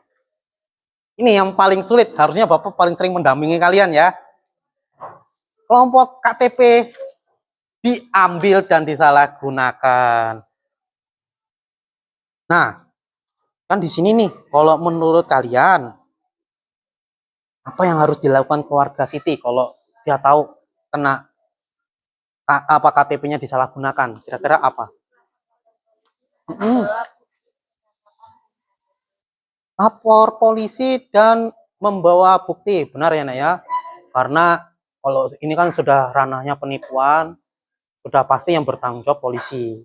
Ini yang paling sulit, harusnya Bapak paling sering mendampingi kalian ya. Kelompok KTP diambil dan disalahgunakan. Nah, kan di sini nih, kalau menurut kalian, apa yang harus dilakukan keluarga Siti kalau dia tahu kena apa KTP-nya disalahgunakan? Kira-kira apa? Lapor polisi dan membawa bukti, benar ya, Nak ya? Karena kalau ini kan sudah ranahnya penipuan, sudah pasti yang bertanggung jawab polisi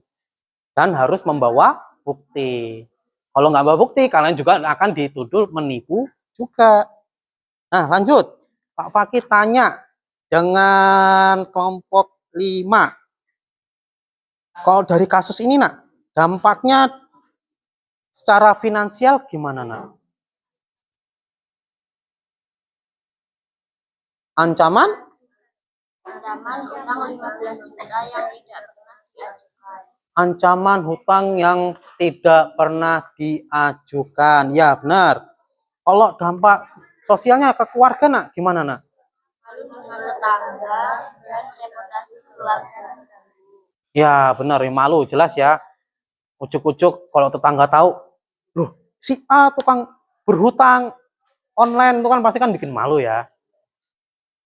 dan harus membawa bukti. Kalau nggak bawa bukti, kalian juga akan dituduh menipu juga. Nah, lanjut. Pak Fakih tanya dengan kelompok 5. Kalau dari kasus ini, Nak, dampaknya secara finansial gimana, Nak? Ancaman? ancaman hutang 15 juta yang tidak pernah diajukan. Ancaman hutang yang tidak pernah diajukan. Ya, benar. Kalau dampak sosialnya ke keluarga, Nak, gimana, Nak? Lalu dengan tetangga dan reputasi keluarga. Ya, benar. Malu, jelas ya. Ujuk-ujuk kalau tetangga tahu, loh, si A tukang berhutang online itu kan pasti kan bikin malu ya.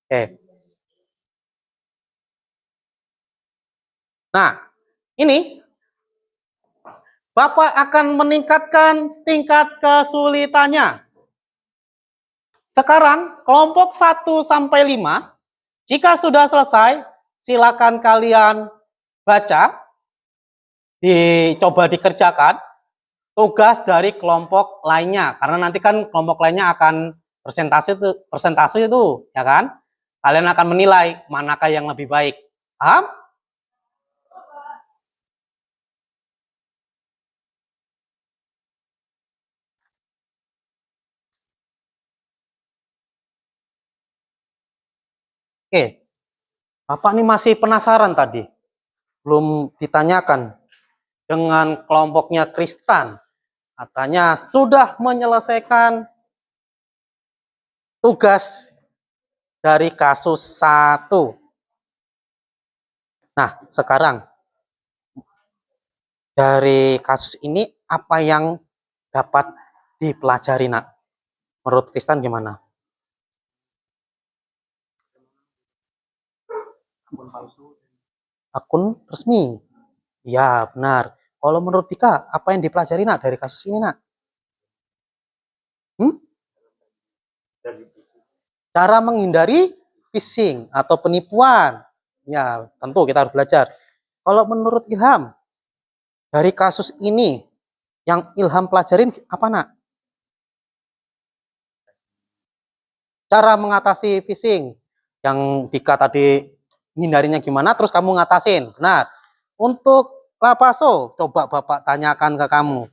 Oke. Nah, ini Bapak akan meningkatkan tingkat kesulitannya. Sekarang kelompok 1 sampai 5, jika sudah selesai, silakan kalian baca, dicoba dikerjakan tugas dari kelompok lainnya. Karena nanti kan kelompok lainnya akan persentase itu, ya kan? Kalian akan menilai manakah yang lebih baik. Paham? Oke, Bapak ini masih penasaran tadi, belum ditanyakan dengan kelompoknya Kristan. Katanya sudah menyelesaikan tugas dari kasus 1. Nah, sekarang dari kasus ini apa yang dapat dipelajari, Nak? Menurut Kristan gimana? Akun resmi. Ya, benar. Kalau menurut Dika, apa yang dipelajari nak dari kasus ini nak? Hmm? Cara menghindari phishing atau penipuan. Ya, tentu kita harus belajar. Kalau menurut Ilham, dari kasus ini, yang Ilham pelajarin apa nak? Cara mengatasi phishing. Yang Dika tadi hindarinya gimana, terus kamu ngatasin. Benar. Untuk Lapaso, coba Bapak tanyakan ke kamu.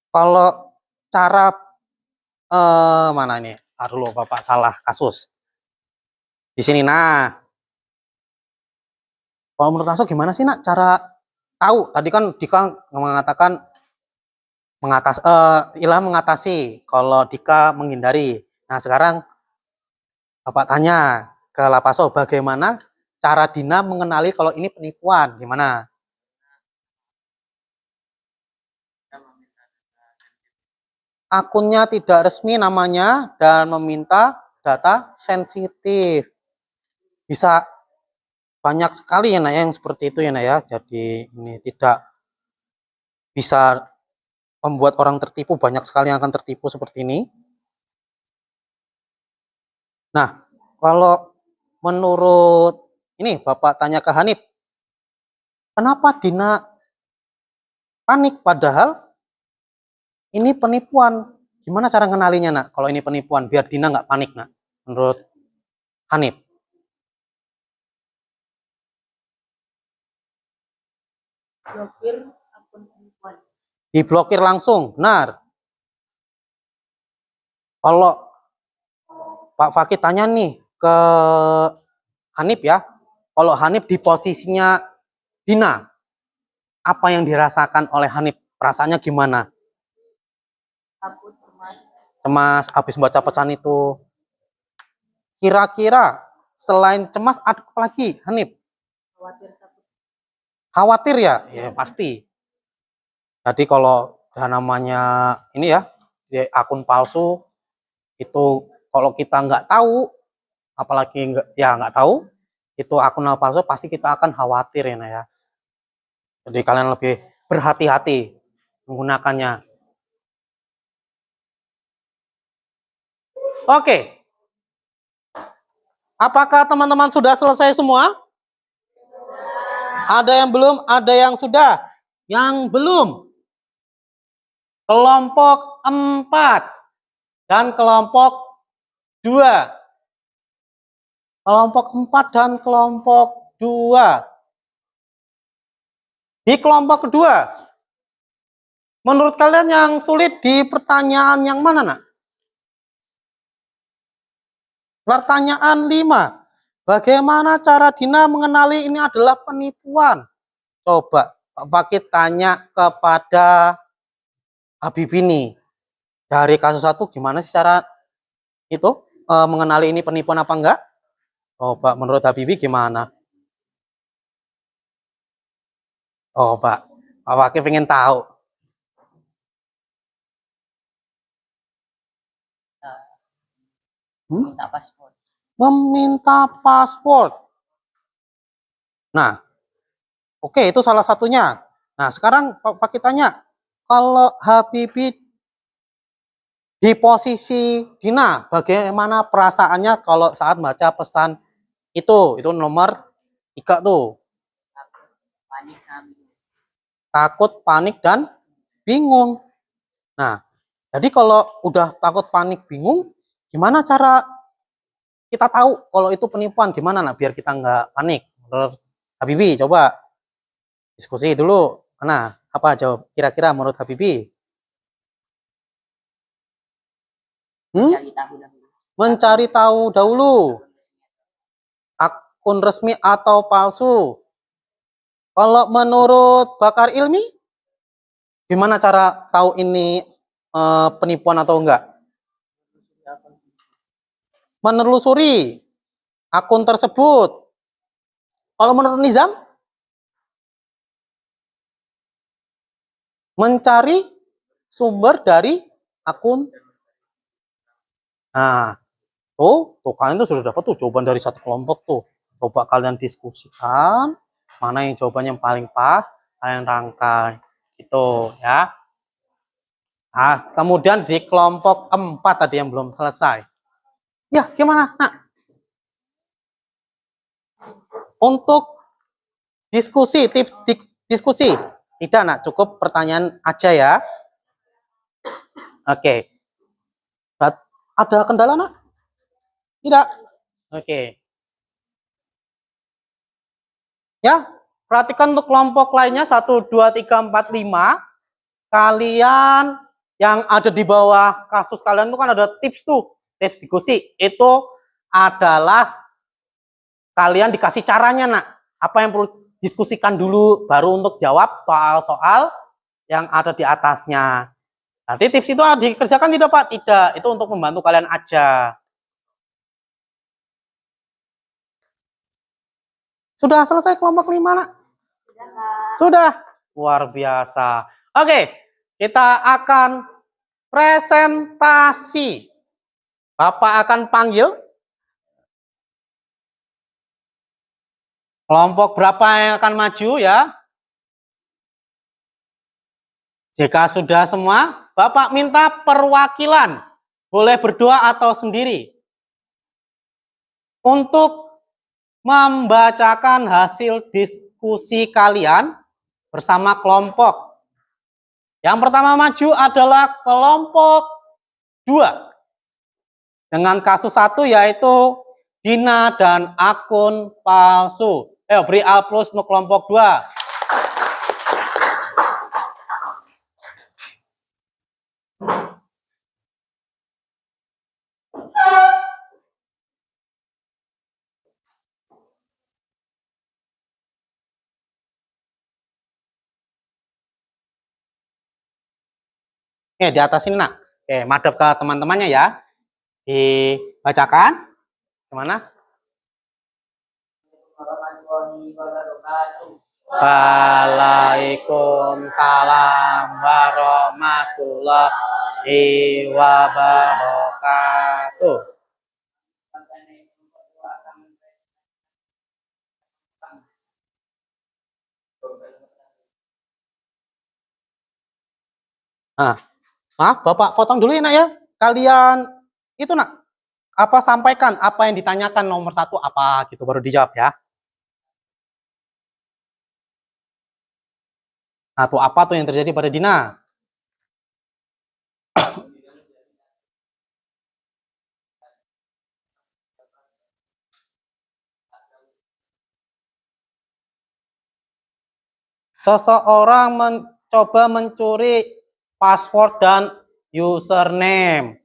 Kalau cara mana ini? Aduh, Bapak salah kasus. Di sini nah. Kalau menurut Lasso gimana sih nak cara tahu? Tadi kan Dika mengatakan Ilham mengatasi, kalau Dika menghindari. Nah, sekarang Bapak tanya ke Lapaso, bagaimana cara Dina mengenali kalau ini penipuan? Gimana? Akunnya tidak resmi namanya dan meminta data sensitif. Bisa banyak sekali ya nak yang seperti itu ya nak ya. Jadi ini tidak bisa membuat orang tertipu, banyak sekali yang akan tertipu seperti ini. Nah, kalau menurut ini Bapak tanya ke Hanif, kenapa Dina panik padahal ini penipuan? Gimana cara ngenalinya nak kalau ini penipuan biar Dina nggak panik nak menurut Hanif? Blokir akun penipuan. Diblokir langsung, benar. Kalau Pak Fakih tanya nih ke Hanif ya, kalau Hanif di posisinya Dina, apa yang dirasakan oleh Hanif? Rasanya gimana? Takut, cemas, Cemas habis baca pesan itu. Kira-kira selain cemas ada apa lagi, Hanif? khawatir, takut. Khawatir ya? Ya pasti. Jadi kalau namanya ini ya, di akun palsu itu kalau kita nggak tahu, apalagi nggak tahu, itu akun palsu pasti kita akan khawatir ya, ya. Jadi kalian lebih berhati-hati menggunakannya. Oke. Apakah teman-teman sudah selesai semua? Ada yang belum, ada yang sudah. Yang belum. Kelompok 4 dan kelompok 2. Kelompok 4 dan kelompok 2. Di kelompok kedua, menurut kalian yang sulit di pertanyaan yang mana nak? Pertanyaan 5. Bagaimana cara Dina mengenali ini adalah penipuan? Coba Pak Fakih tanya kepada Habib ini. Dari kasus 1 gimana sih cara itu mengenali ini penipuan apa enggak? Coba menurut Habibie gimana? Oh, Pak Fakih pengen tahu. Minta paspor. Meminta password. Nah, oke, itu salah satunya. Nah, sekarang Pak kita tanya, kalau Habibie di posisi Dina, bagaimana perasaannya kalau saat baca pesan itu? Itu nomor 3 tuh. Panik, Takut, panik, dan bingung. Nah, jadi kalau udah takut, panik, bingung, gimana cara kita tahu kalau itu penipuan? Gimana nah biar kita nggak panik? Menurut Habibie, coba diskusi dulu. Nah, apa jawab kira-kira menurut Habibie? Cari tahu dahulu. Mencari tahu dahulu akun resmi atau palsu. Kalau menurut Bakar Ilmi, gimana cara tahu ini penipuan atau enggak? Menelusuri akun tersebut. Kalau menurut Nizam, mencari sumber dari akun. Nah, tuh kalian tuh sudah dapat tuh jawaban dari satu kelompok tuh. Coba kalian diskusikan mana yang jawabannya yang paling pas, kalian rangkai. Gitu ya. Nah, kemudian di kelompok 4 tadi yang belum selesai. Ya, gimana? Nah, untuk diskusi, tips diskusi. Tidak, nak, cukup pertanyaan aja ya. Oke. Ada kendala, nak? Tidak. Oke. Ya, perhatikan untuk kelompok lainnya 1, 2, 3, 4, 5. Kalian yang ada di bawah kasus kalian tuh kan ada tips tuh. Tips diskusi. Itu adalah kalian dikasih caranya, nak. Apa yang perlu diskusikan dulu baru untuk jawab soal-soal yang ada di atasnya. Nanti tips itu dikerjakan tidak, Pak? Tidak. Itu untuk membantu kalian aja. Sudah selesai kelompok 5, nak? Sudah. Luar biasa. Oke, kita akan presentasi. Bapak akan panggil kelompok berapa yang akan maju ya. Jika sudah semua, Bapak minta perwakilan. Boleh berdua atau sendiri. Untuk membacakan hasil diskusi kalian bersama kelompok. Yang pertama maju adalah kelompok 2. Dengan kasus 1 yaitu Dina dan akun palsu. Beri aplaus untuk kelompok 2. Oke, di atas ini, nak. Oke, madep ke teman-temannya ya. Dibacakan. Kemana? Waalaikumsalam warahmatullahi wabarakatuh. Nah, maaf, Bapak potong dulu ya, nak ya. Kalian itu, nak, apa sampaikan apa yang ditanyakan nomor 1 apa gitu baru dijawab ya. Nah, tuh apa tuh yang terjadi pada Dina? Seseorang mencoba mencuri password dan username.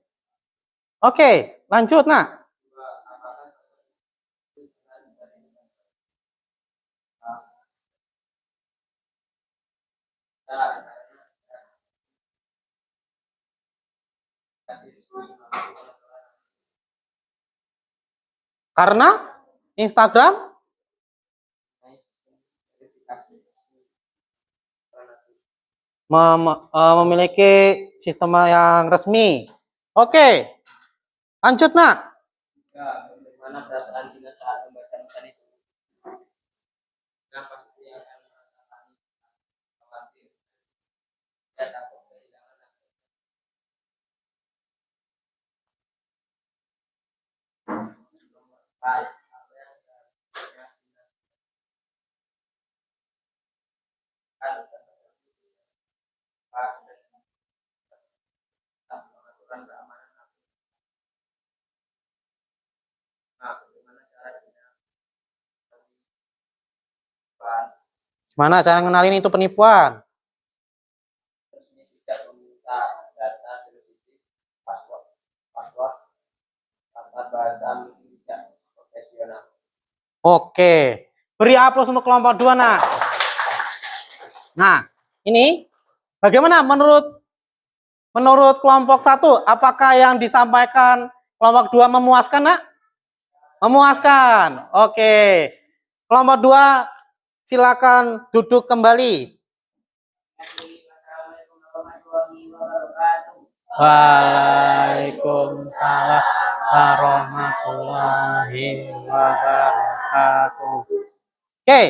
Oke, lanjut, nak. Karena Instagram memiliki sistem yang resmi. Oke, lanjut, nak. Bagaimana perasaan Dina saat membaca pesan itu? Nah, pasti akan merasakan khawatir. Dia takut kehilangan akses. Nomor 4. Apa yang seharusnya Dina lakukan? Pengaturan keamanan akun. Nah, bagaimana cara Dina Gimana cara ngenalin itu penipuan? resmi tidak meminta data sensitif, password tata bahasa mungkin tidak profesional. Oke, beri aplaus untuk kelompok 2, nak. Nah, ini bagaimana menurut kelompok 1? Apakah yang disampaikan kelompok 2 memuaskan, nak? Memuaskan. Oke. Kelompok 2 silakan duduk kembali. Waalaikumsalam warahmatullahi wabarakatuh. Oke.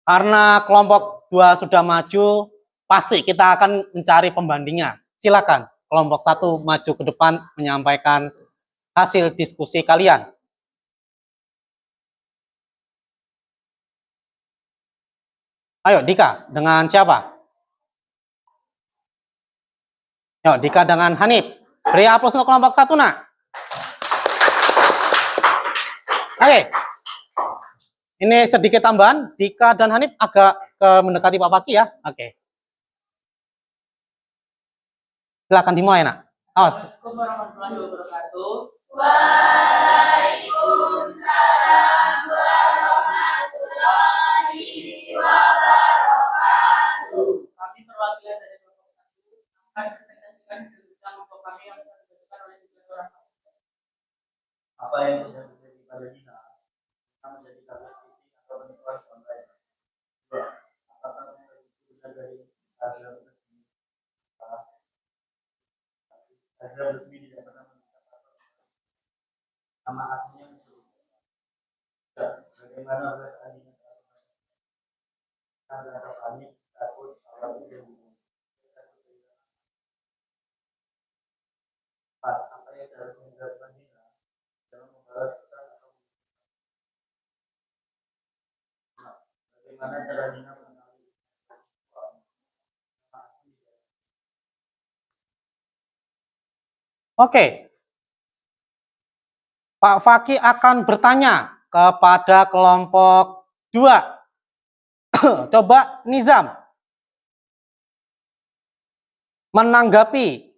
Karena kelompok 2 sudah maju, pasti kita akan mencari pembandingnya. Silakan kelompok 1 maju ke depan menyampaikan hasil diskusi kalian. Ayo Dika, dengan siapa? Ayo Dika dengan Hanif. Beri aplaus untuk kelompok 1, nak. Oke. Ini sedikit tambahan, Dika dan Hanif agak mendekati Pak Paki ya. Oke. Silakan dimulai, nak. Awas. Assalamualaikum warahmatullahi wabarakatuh. Waalaikumsalam warahmatullahi wabarakatuh. Kami perwakilan dari kelompok 1 akan presentasikan kegiatan kelompok kami yang telah dibentukkan oleh tiga orang. Apa yang sudah terjadi pada Dina akan menjadi target visi atau penipuan online. 2. Apakah bisa dari Instagram resmi? Instagram resmi tidak pernah mencatat nama aslinya musuh. 3. Bagaimana perasaan Dina saat merasa panik, takut, khawatir, dan bingung? 4. Apa yang seharusnya dilakukan Dina dalam membalas pesan atau bagaimana cara Dina mengenali Oke. Pak Faki akan bertanya kepada kelompok 2. Coba Nizam menanggapi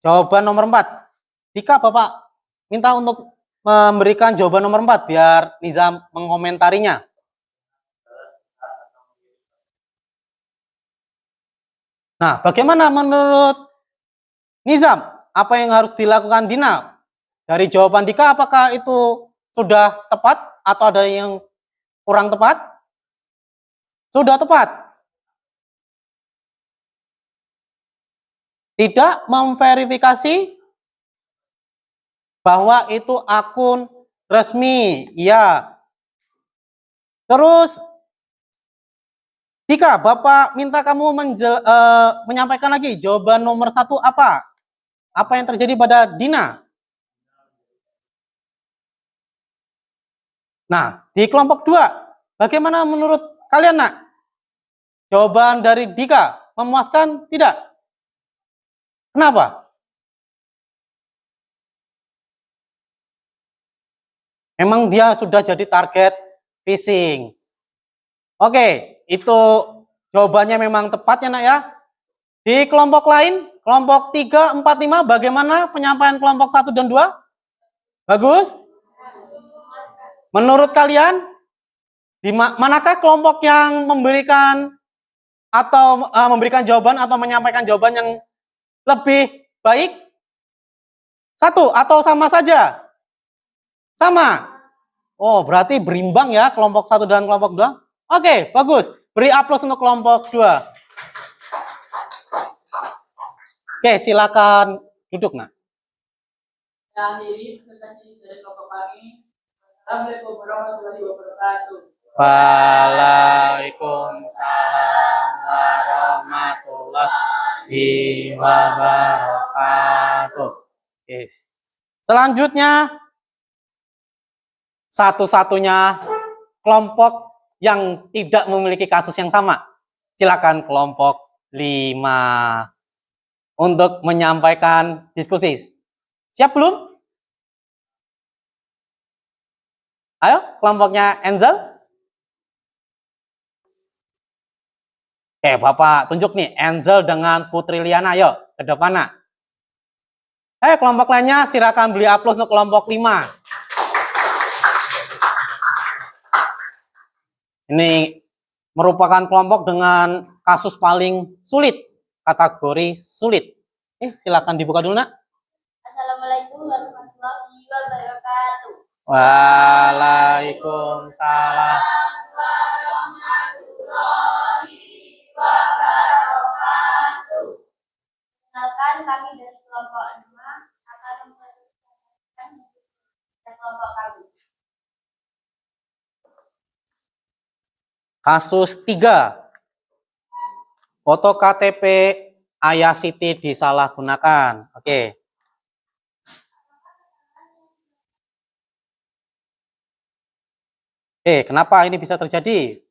jawaban nomor 4. Dika, Bapak minta untuk memberikan jawaban nomor 4 biar Nizam mengomentarinya. Nah, bagaimana menurut Nizam? Apa yang harus dilakukan Dina? Dari jawaban Dika, apakah itu sudah tepat atau ada yang kurang tepat? Sudah tepat. Tidak memverifikasi bahwa itu akun resmi. Ya. Terus, Dika, Bapak minta kamu menyampaikan lagi jawaban nomor 1 apa? Apa yang terjadi pada Dina? Nah, di kelompok 2, bagaimana menurut kalian, nak? Jawaban dari Dika memuaskan tidak? Kenapa? Memang dia sudah jadi target phishing. Oke, itu jawabannya memang tepat ya, nak ya. Di kelompok lain, kelompok 3, 4, 5, bagaimana penyampaian kelompok 1 dan 2? Bagus? Menurut kalian, di manakah kelompok yang memberikan atau memberikan jawaban atau menyampaikan jawaban yang lebih baik? 1 atau sama saja? Sama? Oh, berarti berimbang ya kelompok 1 dan kelompok 2. Oke, bagus. Beri aplaus untuk kelompok 2. Oke, silakan duduk, nak. Yang ini presentasi dari kelompok kami. Assalamualaikum warahmatullahi wabarakatuh. Waalaikumsalam warahmatullahi wabarakatuh. Oke. Selanjutnya, satu-satunya kelompok yang tidak memiliki kasus yang sama. Silakan kelompok 5 untuk menyampaikan diskusi. Siap belum? Ayo, kelompoknya Enzel. Oke, Bapak tunjuk nih, Enzel dengan Putri Liana. Ayo, ke depan, nak. Kelompok lainnya silakan beri aplaus untuk kelompok 5. Ini merupakan kelompok dengan kasus paling sulit, kategori sulit. Silakan dibuka dulu, nak. Assalamualaikum warahmatullahi wabarakatuh. Waalaikumsalam Warahmatullahi wabarakatuh. Kenalkan, kami dari kelompok 5 akan mempresentasikan kelompok kami. Kasus 3. Foto KTP Ayah Siti disalahgunakan. Oke. Kenapa ini bisa terjadi?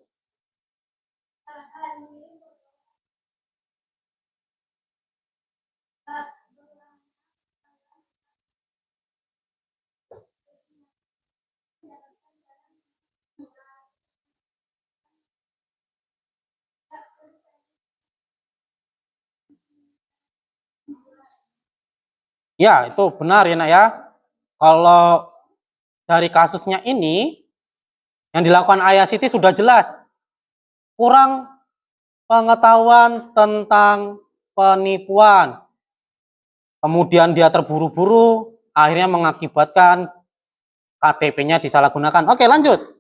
Ya, itu benar ya nak ya. Kalau dari kasusnya ini, yang dilakukan Ayah Siti sudah jelas. Kurang pengetahuan tentang penipuan. Kemudian dia terburu-buru, akhirnya mengakibatkan KTP-nya disalahgunakan. Oke, lanjut.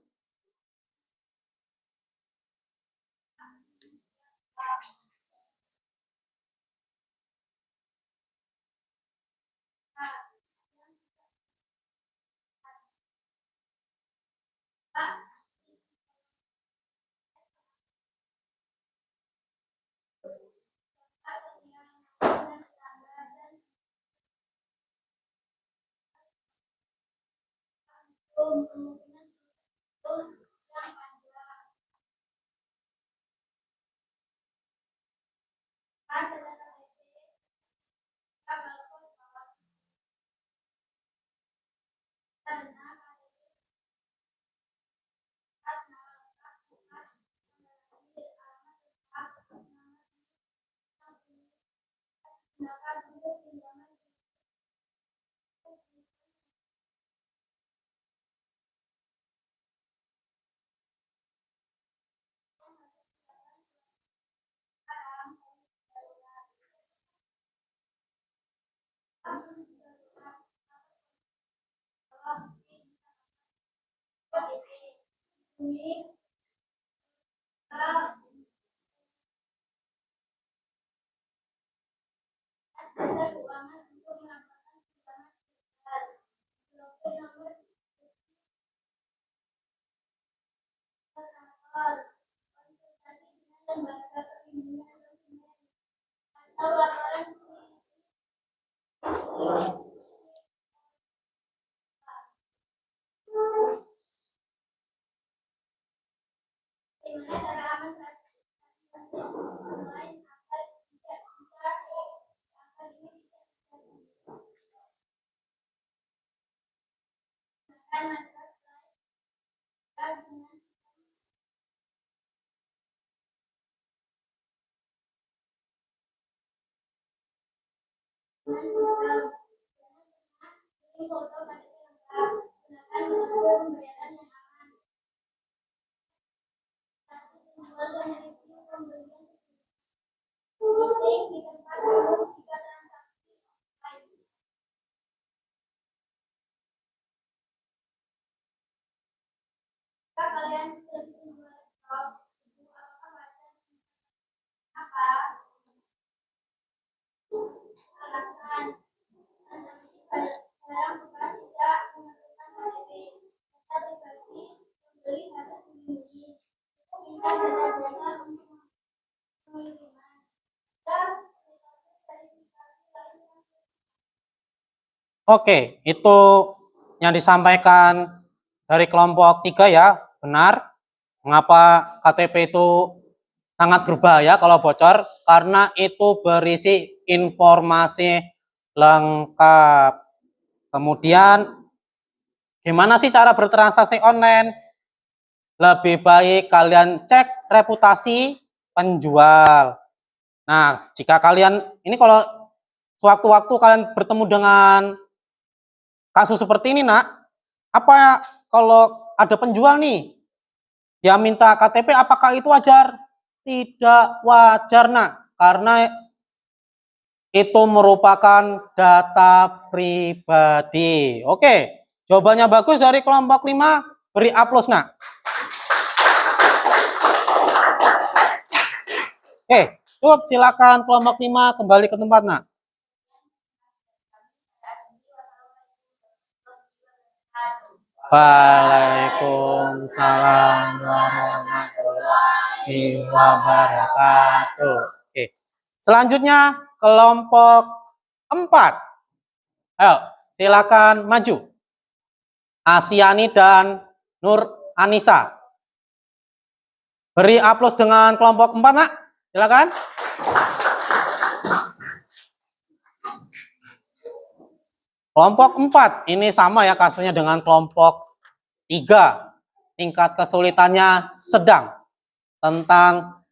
Oke, itu yang disampaikan dari kelompok 3 ya, benar. Mengapa KTP itu sangat berbahaya kalau bocor? Karena itu berisi informasi lengkap. Kemudian, gimana sih cara bertransaksi online? Lebih baik kalian cek reputasi penjual. Nah, jika kalian, ini kalau sewaktu-waktu kalian bertemu dengan kasus seperti ini nak, apa kalau ada penjual nih, dia minta KTP, apakah itu wajar? Tidak wajar nak, karena itu merupakan data pribadi. Oke, jawabannya bagus dari kelompok 5, beri aplaus nak. Oke, cukup, silakan kelompok 5 kembali ke tempat nak. Waalaikumsalam warahmatullahi wabarakatuh. Oke. Selanjutnya kelompok 4. Ayo, silakan maju. Asiani dan Nur Anissa. Beri aplaus dengan kelompok 4, Nak. Silakan. Kelompok 4 ini sama ya kasusnya dengan kelompok 3. Tingkat kesulitannya sedang. Tentang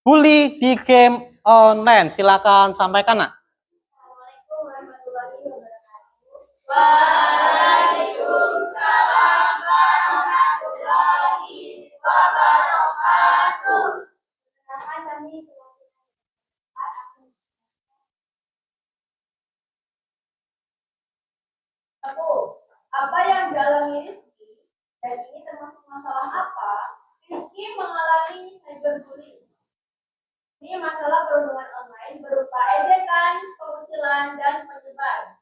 bully di game online. Silakan sampaikan, Nak. Assalamualaikum warahmatullahi wabarakatuh. Waalaikumsalam warahmatullahi wabarakatuh. Perkenalkan kami Satu, apa yang dialami Rizky dan ini termasuk masalah apa? Rizky mengalami cyberbullying. Ini masalah perhubungan online berupa ejekan, pengucilan, dan penyebar.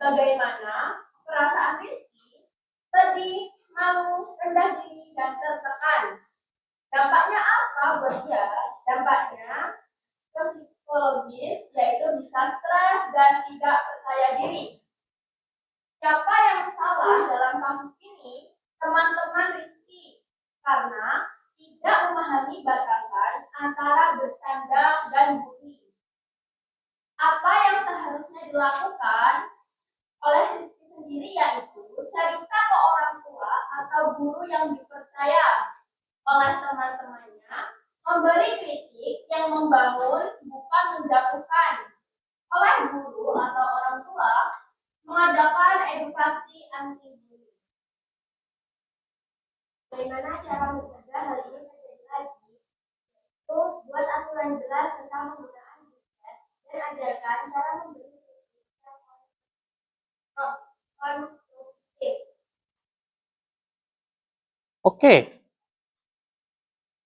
Bagaimana perasaan Rizky? Sedih, malu, rendah diri, dan tertekan. Dampaknya apa buat dia? Dampaknya ke psikologis, yaitu bisa stres dan tidak percaya diri. Siapa yang salah dalam kasus ini? Teman-teman Rizky, karena tidak memahami batasan antara bercanda dan bully. Apa yang seharusnya dilakukan oleh Rizky sendiri yaitu cerita ke orang tua atau guru yang dipercaya oleh teman-temannya, memberi kritik yang membangun bukan menjatuhkan. Oleh guru atau orang tua, mengadakan edukasi anti bullying. bagaimana cara mencegah hal ini terjadi lagi. Itu buat aturan jelas tentang penggunaan gadget dan ajarkan cara memberi kritik yang konstruktif. Oke.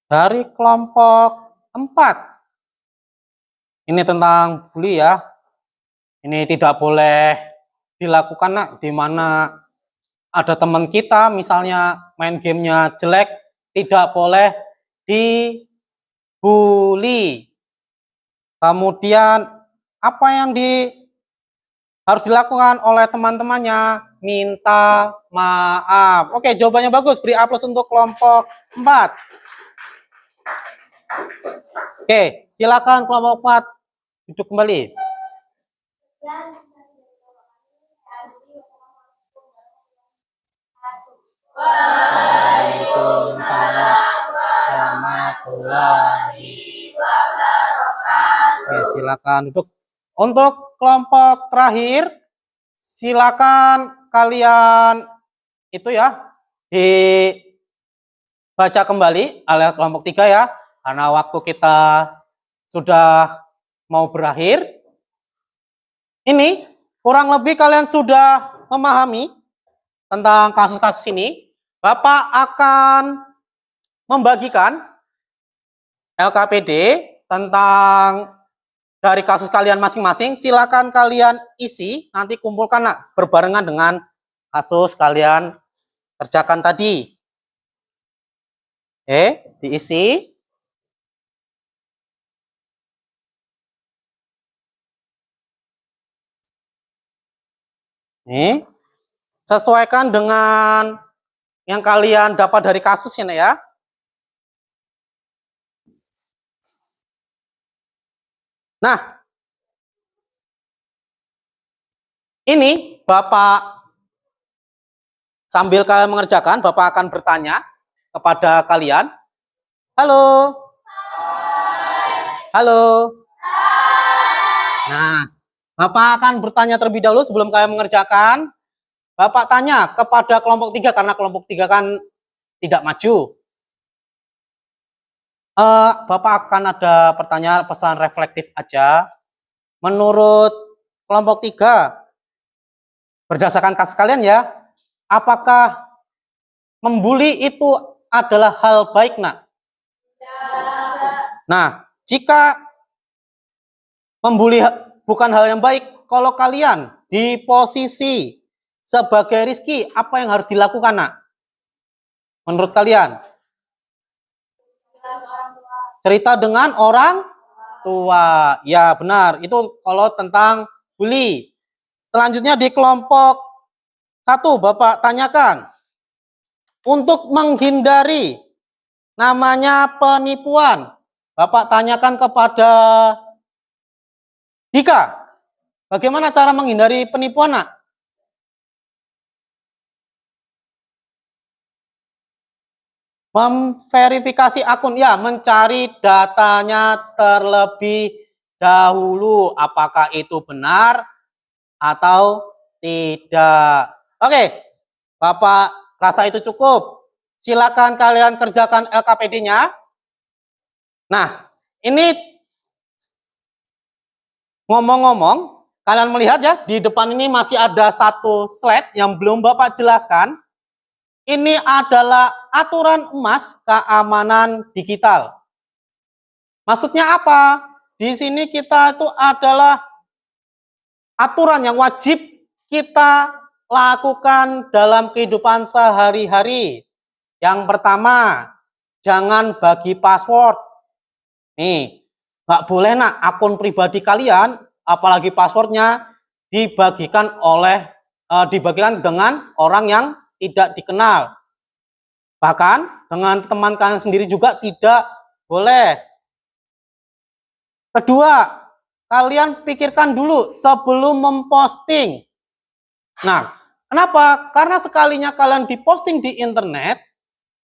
Dari kelompok 4. Ini tentang bully ya. Ini tidak boleh dilakukan, Nak, di mana ada teman kita misalnya main gamenya jelek, tidak boleh dibully. Kemudian apa yang harus dilakukan oleh teman-temannya? Minta maaf. Oke, jawabannya bagus. Beri aplaus untuk kelompok 4. Oke, silakan kelompok 4 duduk kembali. Waalaikumsalam warahmatullahi wabarakatuh. Oke, silakan duduk. Untuk kelompok terakhir, silakan kalian itu ya dibaca kembali oleh kelompok 3 ya, karena waktu kita sudah mau berakhir. Ini kurang lebih kalian sudah memahami tentang kasus-kasus ini. Bapak akan membagikan LKPD tentang dari kasus kalian masing-masing. Silakan kalian isi, nanti kumpulkan, Nak, berbarengan dengan kasus kalian kerjakan tadi. Oke, diisi. Nih, sesuaikan dengan yang kalian dapat dari kasusnya ya. Nah, ini Bapak sambil kalian mengerjakan, Bapak akan bertanya kepada kalian. Halo. Halo. Nah, Bapak akan bertanya terlebih dahulu sebelum kalian mengerjakan. Bapak tanya kepada kelompok 3 karena kelompok 3 kan tidak maju. Bapak akan ada pertanyaan pesan reflektif aja. Menurut kelompok 3, berdasarkan kasus kalian ya, apakah membuli itu adalah hal baik, Nak? Nah, jika membuli bukan hal yang baik, kalau kalian di posisi sebagai Rizky, apa yang harus dilakukan, Nak? Menurut kalian? Cerita dengan orang tua. Ya, benar. Itu kalau tentang bully. Selanjutnya di kelompok 1, Bapak tanyakan. Untuk menghindari namanya penipuan, Bapak tanyakan kepada Dika. Bagaimana cara menghindari penipuan, Nak? Memverifikasi akun, ya, mencari datanya terlebih dahulu. Apakah itu benar atau tidak? Oke, Bapak rasa itu cukup. Silakan kalian kerjakan LKPD-nya. Nah, ini ngomong-ngomong, kalian melihat ya, di depan ini masih ada satu slide yang belum Bapak jelaskan. Ini adalah aturan emas keamanan digital. Maksudnya apa? Di sini kita itu adalah aturan yang wajib kita lakukan dalam kehidupan sehari-hari. Yang pertama, jangan bagi password. Nih, nggak boleh, Nak, akun pribadi kalian, apalagi passwordnya dibagikan dengan orang yang tidak dikenal. Bahkan dengan teman kalian sendiri juga tidak boleh. Kedua, kalian pikirkan dulu sebelum memposting. Nah, kenapa? Karena sekalinya kalian diposting di internet,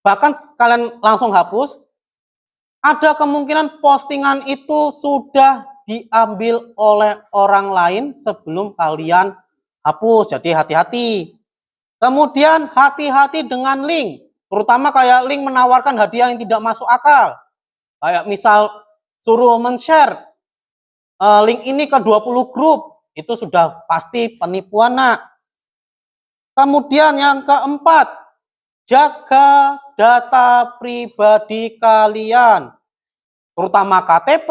bahkan kalian langsung hapus, ada kemungkinan postingan itu sudah diambil oleh orang lain sebelum kalian hapus. Jadi hati-hati. Kemudian hati-hati dengan link, terutama kayak link menawarkan hadiah yang tidak masuk akal. Kayak misal suruh men-share link ini ke 20 grup, itu sudah pasti penipuan, Nak. Kemudian yang keempat, jaga data pribadi kalian. Terutama KTP,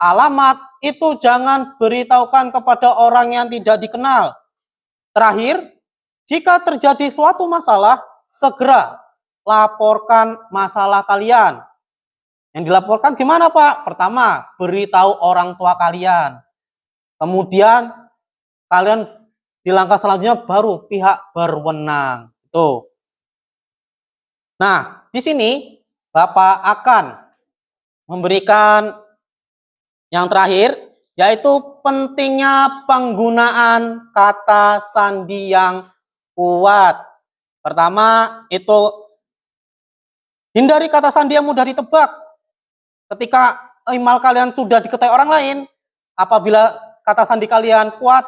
alamat, itu jangan beritahukan kepada orang yang tidak dikenal. Terakhir, jika terjadi suatu masalah, segera laporkan masalah kalian. Yang dilaporkan gimana, Pak? Pertama, beritahu orang tua kalian. Kemudian, kalian di langkah selanjutnya baru pihak berwenang. Tuh. Nah, di sini Bapak akan memberikan yang terakhir, yaitu pentingnya penggunaan kata sandi yang kuat. Pertama, itu hindari kata sandi yang mudah ditebak. Ketika email kalian sudah diketahui orang lain, apabila kata sandi kalian kuat,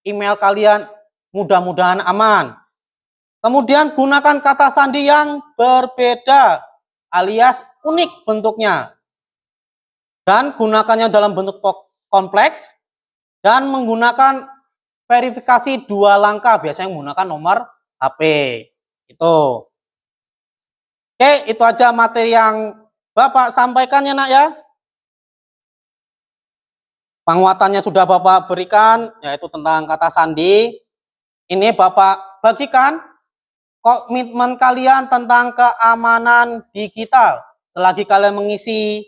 email kalian mudah-mudahan aman. Kemudian gunakan kata sandi yang berbeda alias unik bentuknya. Dan gunakannya dalam bentuk kompleks dan menggunakan verifikasi 2 langkah, biasanya menggunakan nomor HP. Itu. Oke, itu aja materi yang Bapak sampaikan ya, Nak, ya. Penguatannya sudah Bapak berikan, yaitu tentang kata sandi. Ini Bapak bagikan komitmen kalian tentang keamanan digital. Selagi kalian mengisi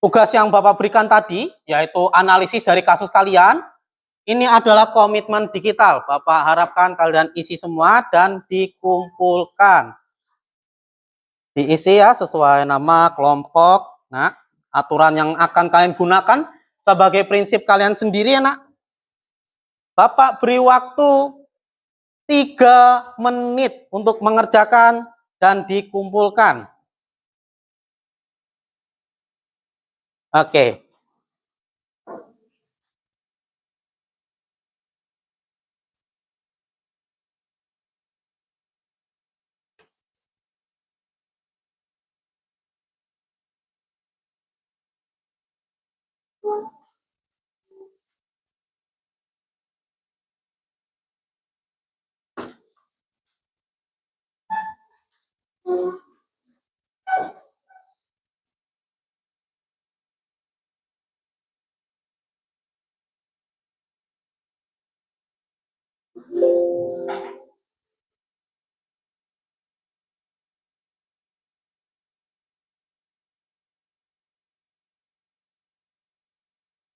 tugas yang Bapak berikan tadi, yaitu analisis dari kasus kalian, ini adalah komitmen digital. Bapak harapkan kalian isi semua dan dikumpulkan. Diisi ya sesuai nama kelompok. Nah, aturan yang akan kalian gunakan sebagai prinsip kalian sendiri ya, Nak. Bapak beri waktu 3 menit untuk mengerjakan dan dikumpulkan. Oke.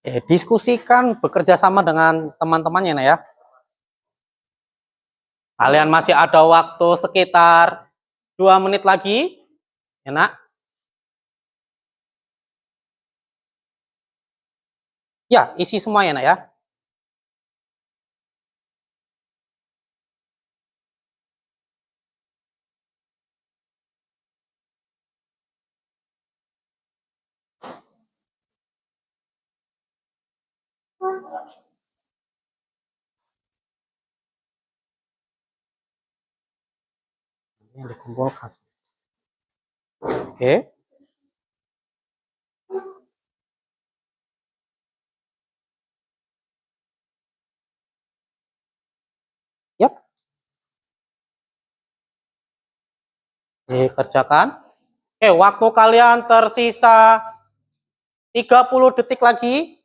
Diskusikan bekerja sama dengan teman-temannya nak ya. Kalian masih ada waktu sekitar 2 menit lagi, ya nak. Ya, isi semua ya nak ya. Yang dikumpulkan. Oke. Yap. Dikerjakan. Oke, waktu kalian tersisa 30 detik lagi.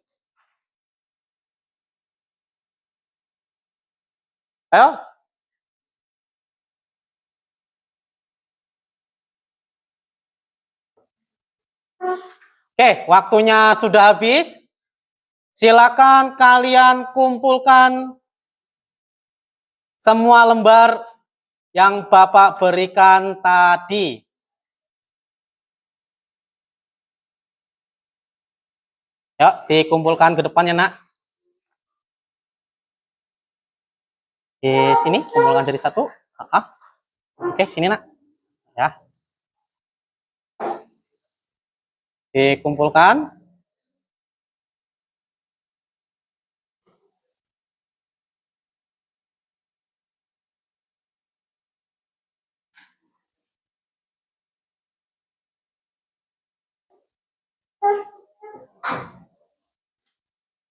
Ayo. Oke, waktunya sudah habis. Silakan kalian kumpulkan semua lembar yang Bapak berikan tadi. Yuk, dikumpulkan ke depannya, nak. Di sini, kumpulkan jadi satu. Oke, sini, nak. Ya. Dikumpulkan.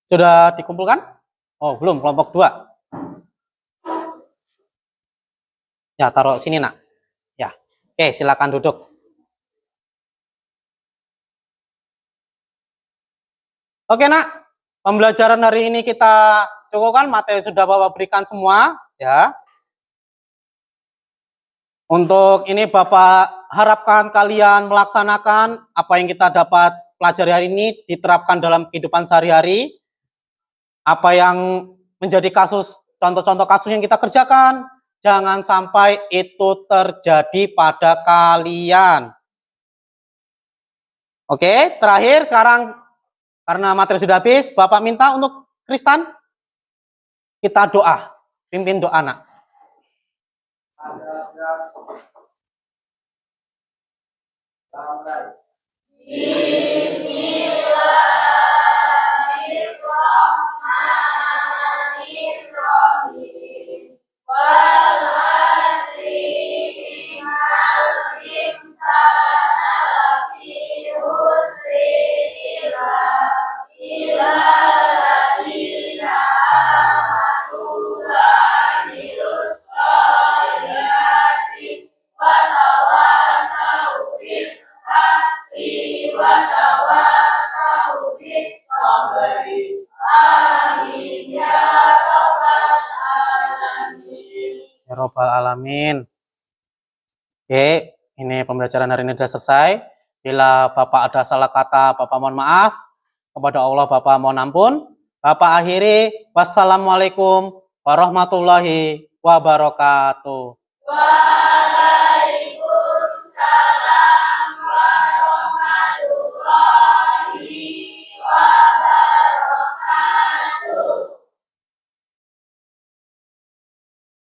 Sudah dikumpulkan? Oh, belum, kelompok 2. Ya, taruh sini, nak. Ya. Oke, silakan duduk. Oke, nak. Pembelajaran hari ini kita cukupkan, materi sudah Bapak berikan semua, ya. Untuk ini Bapak harapkan kalian melaksanakan apa yang kita dapat pelajari hari ini diterapkan dalam kehidupan sehari-hari. Apa yang menjadi kasus, contoh-contoh kasus yang kita kerjakan, jangan sampai itu terjadi pada kalian. Oke, terakhir sekarang karena materi sudah habis, Bapak minta untuk Kristan kita doa, pimpin doa, nak. Bismillahirrahmanirrahim. Wal asri innal insana lafi khusri illa alladziina aamanu wa amilus sholihati wa tawassaw bil haqqi wa tawassaw bis sabri. Amin ya rabbal alamin. Ya Rabbal Alamin. Oke, ini pembelajaran hari ini sudah selesai. Bila Bapak ada salah kata, Bapak mohon maaf. Kepada Allah Bapak mohon ampun. Bapak akhiri, wassalamualaikum warahmatullahi wabarakatuh. Waalaikumsalam.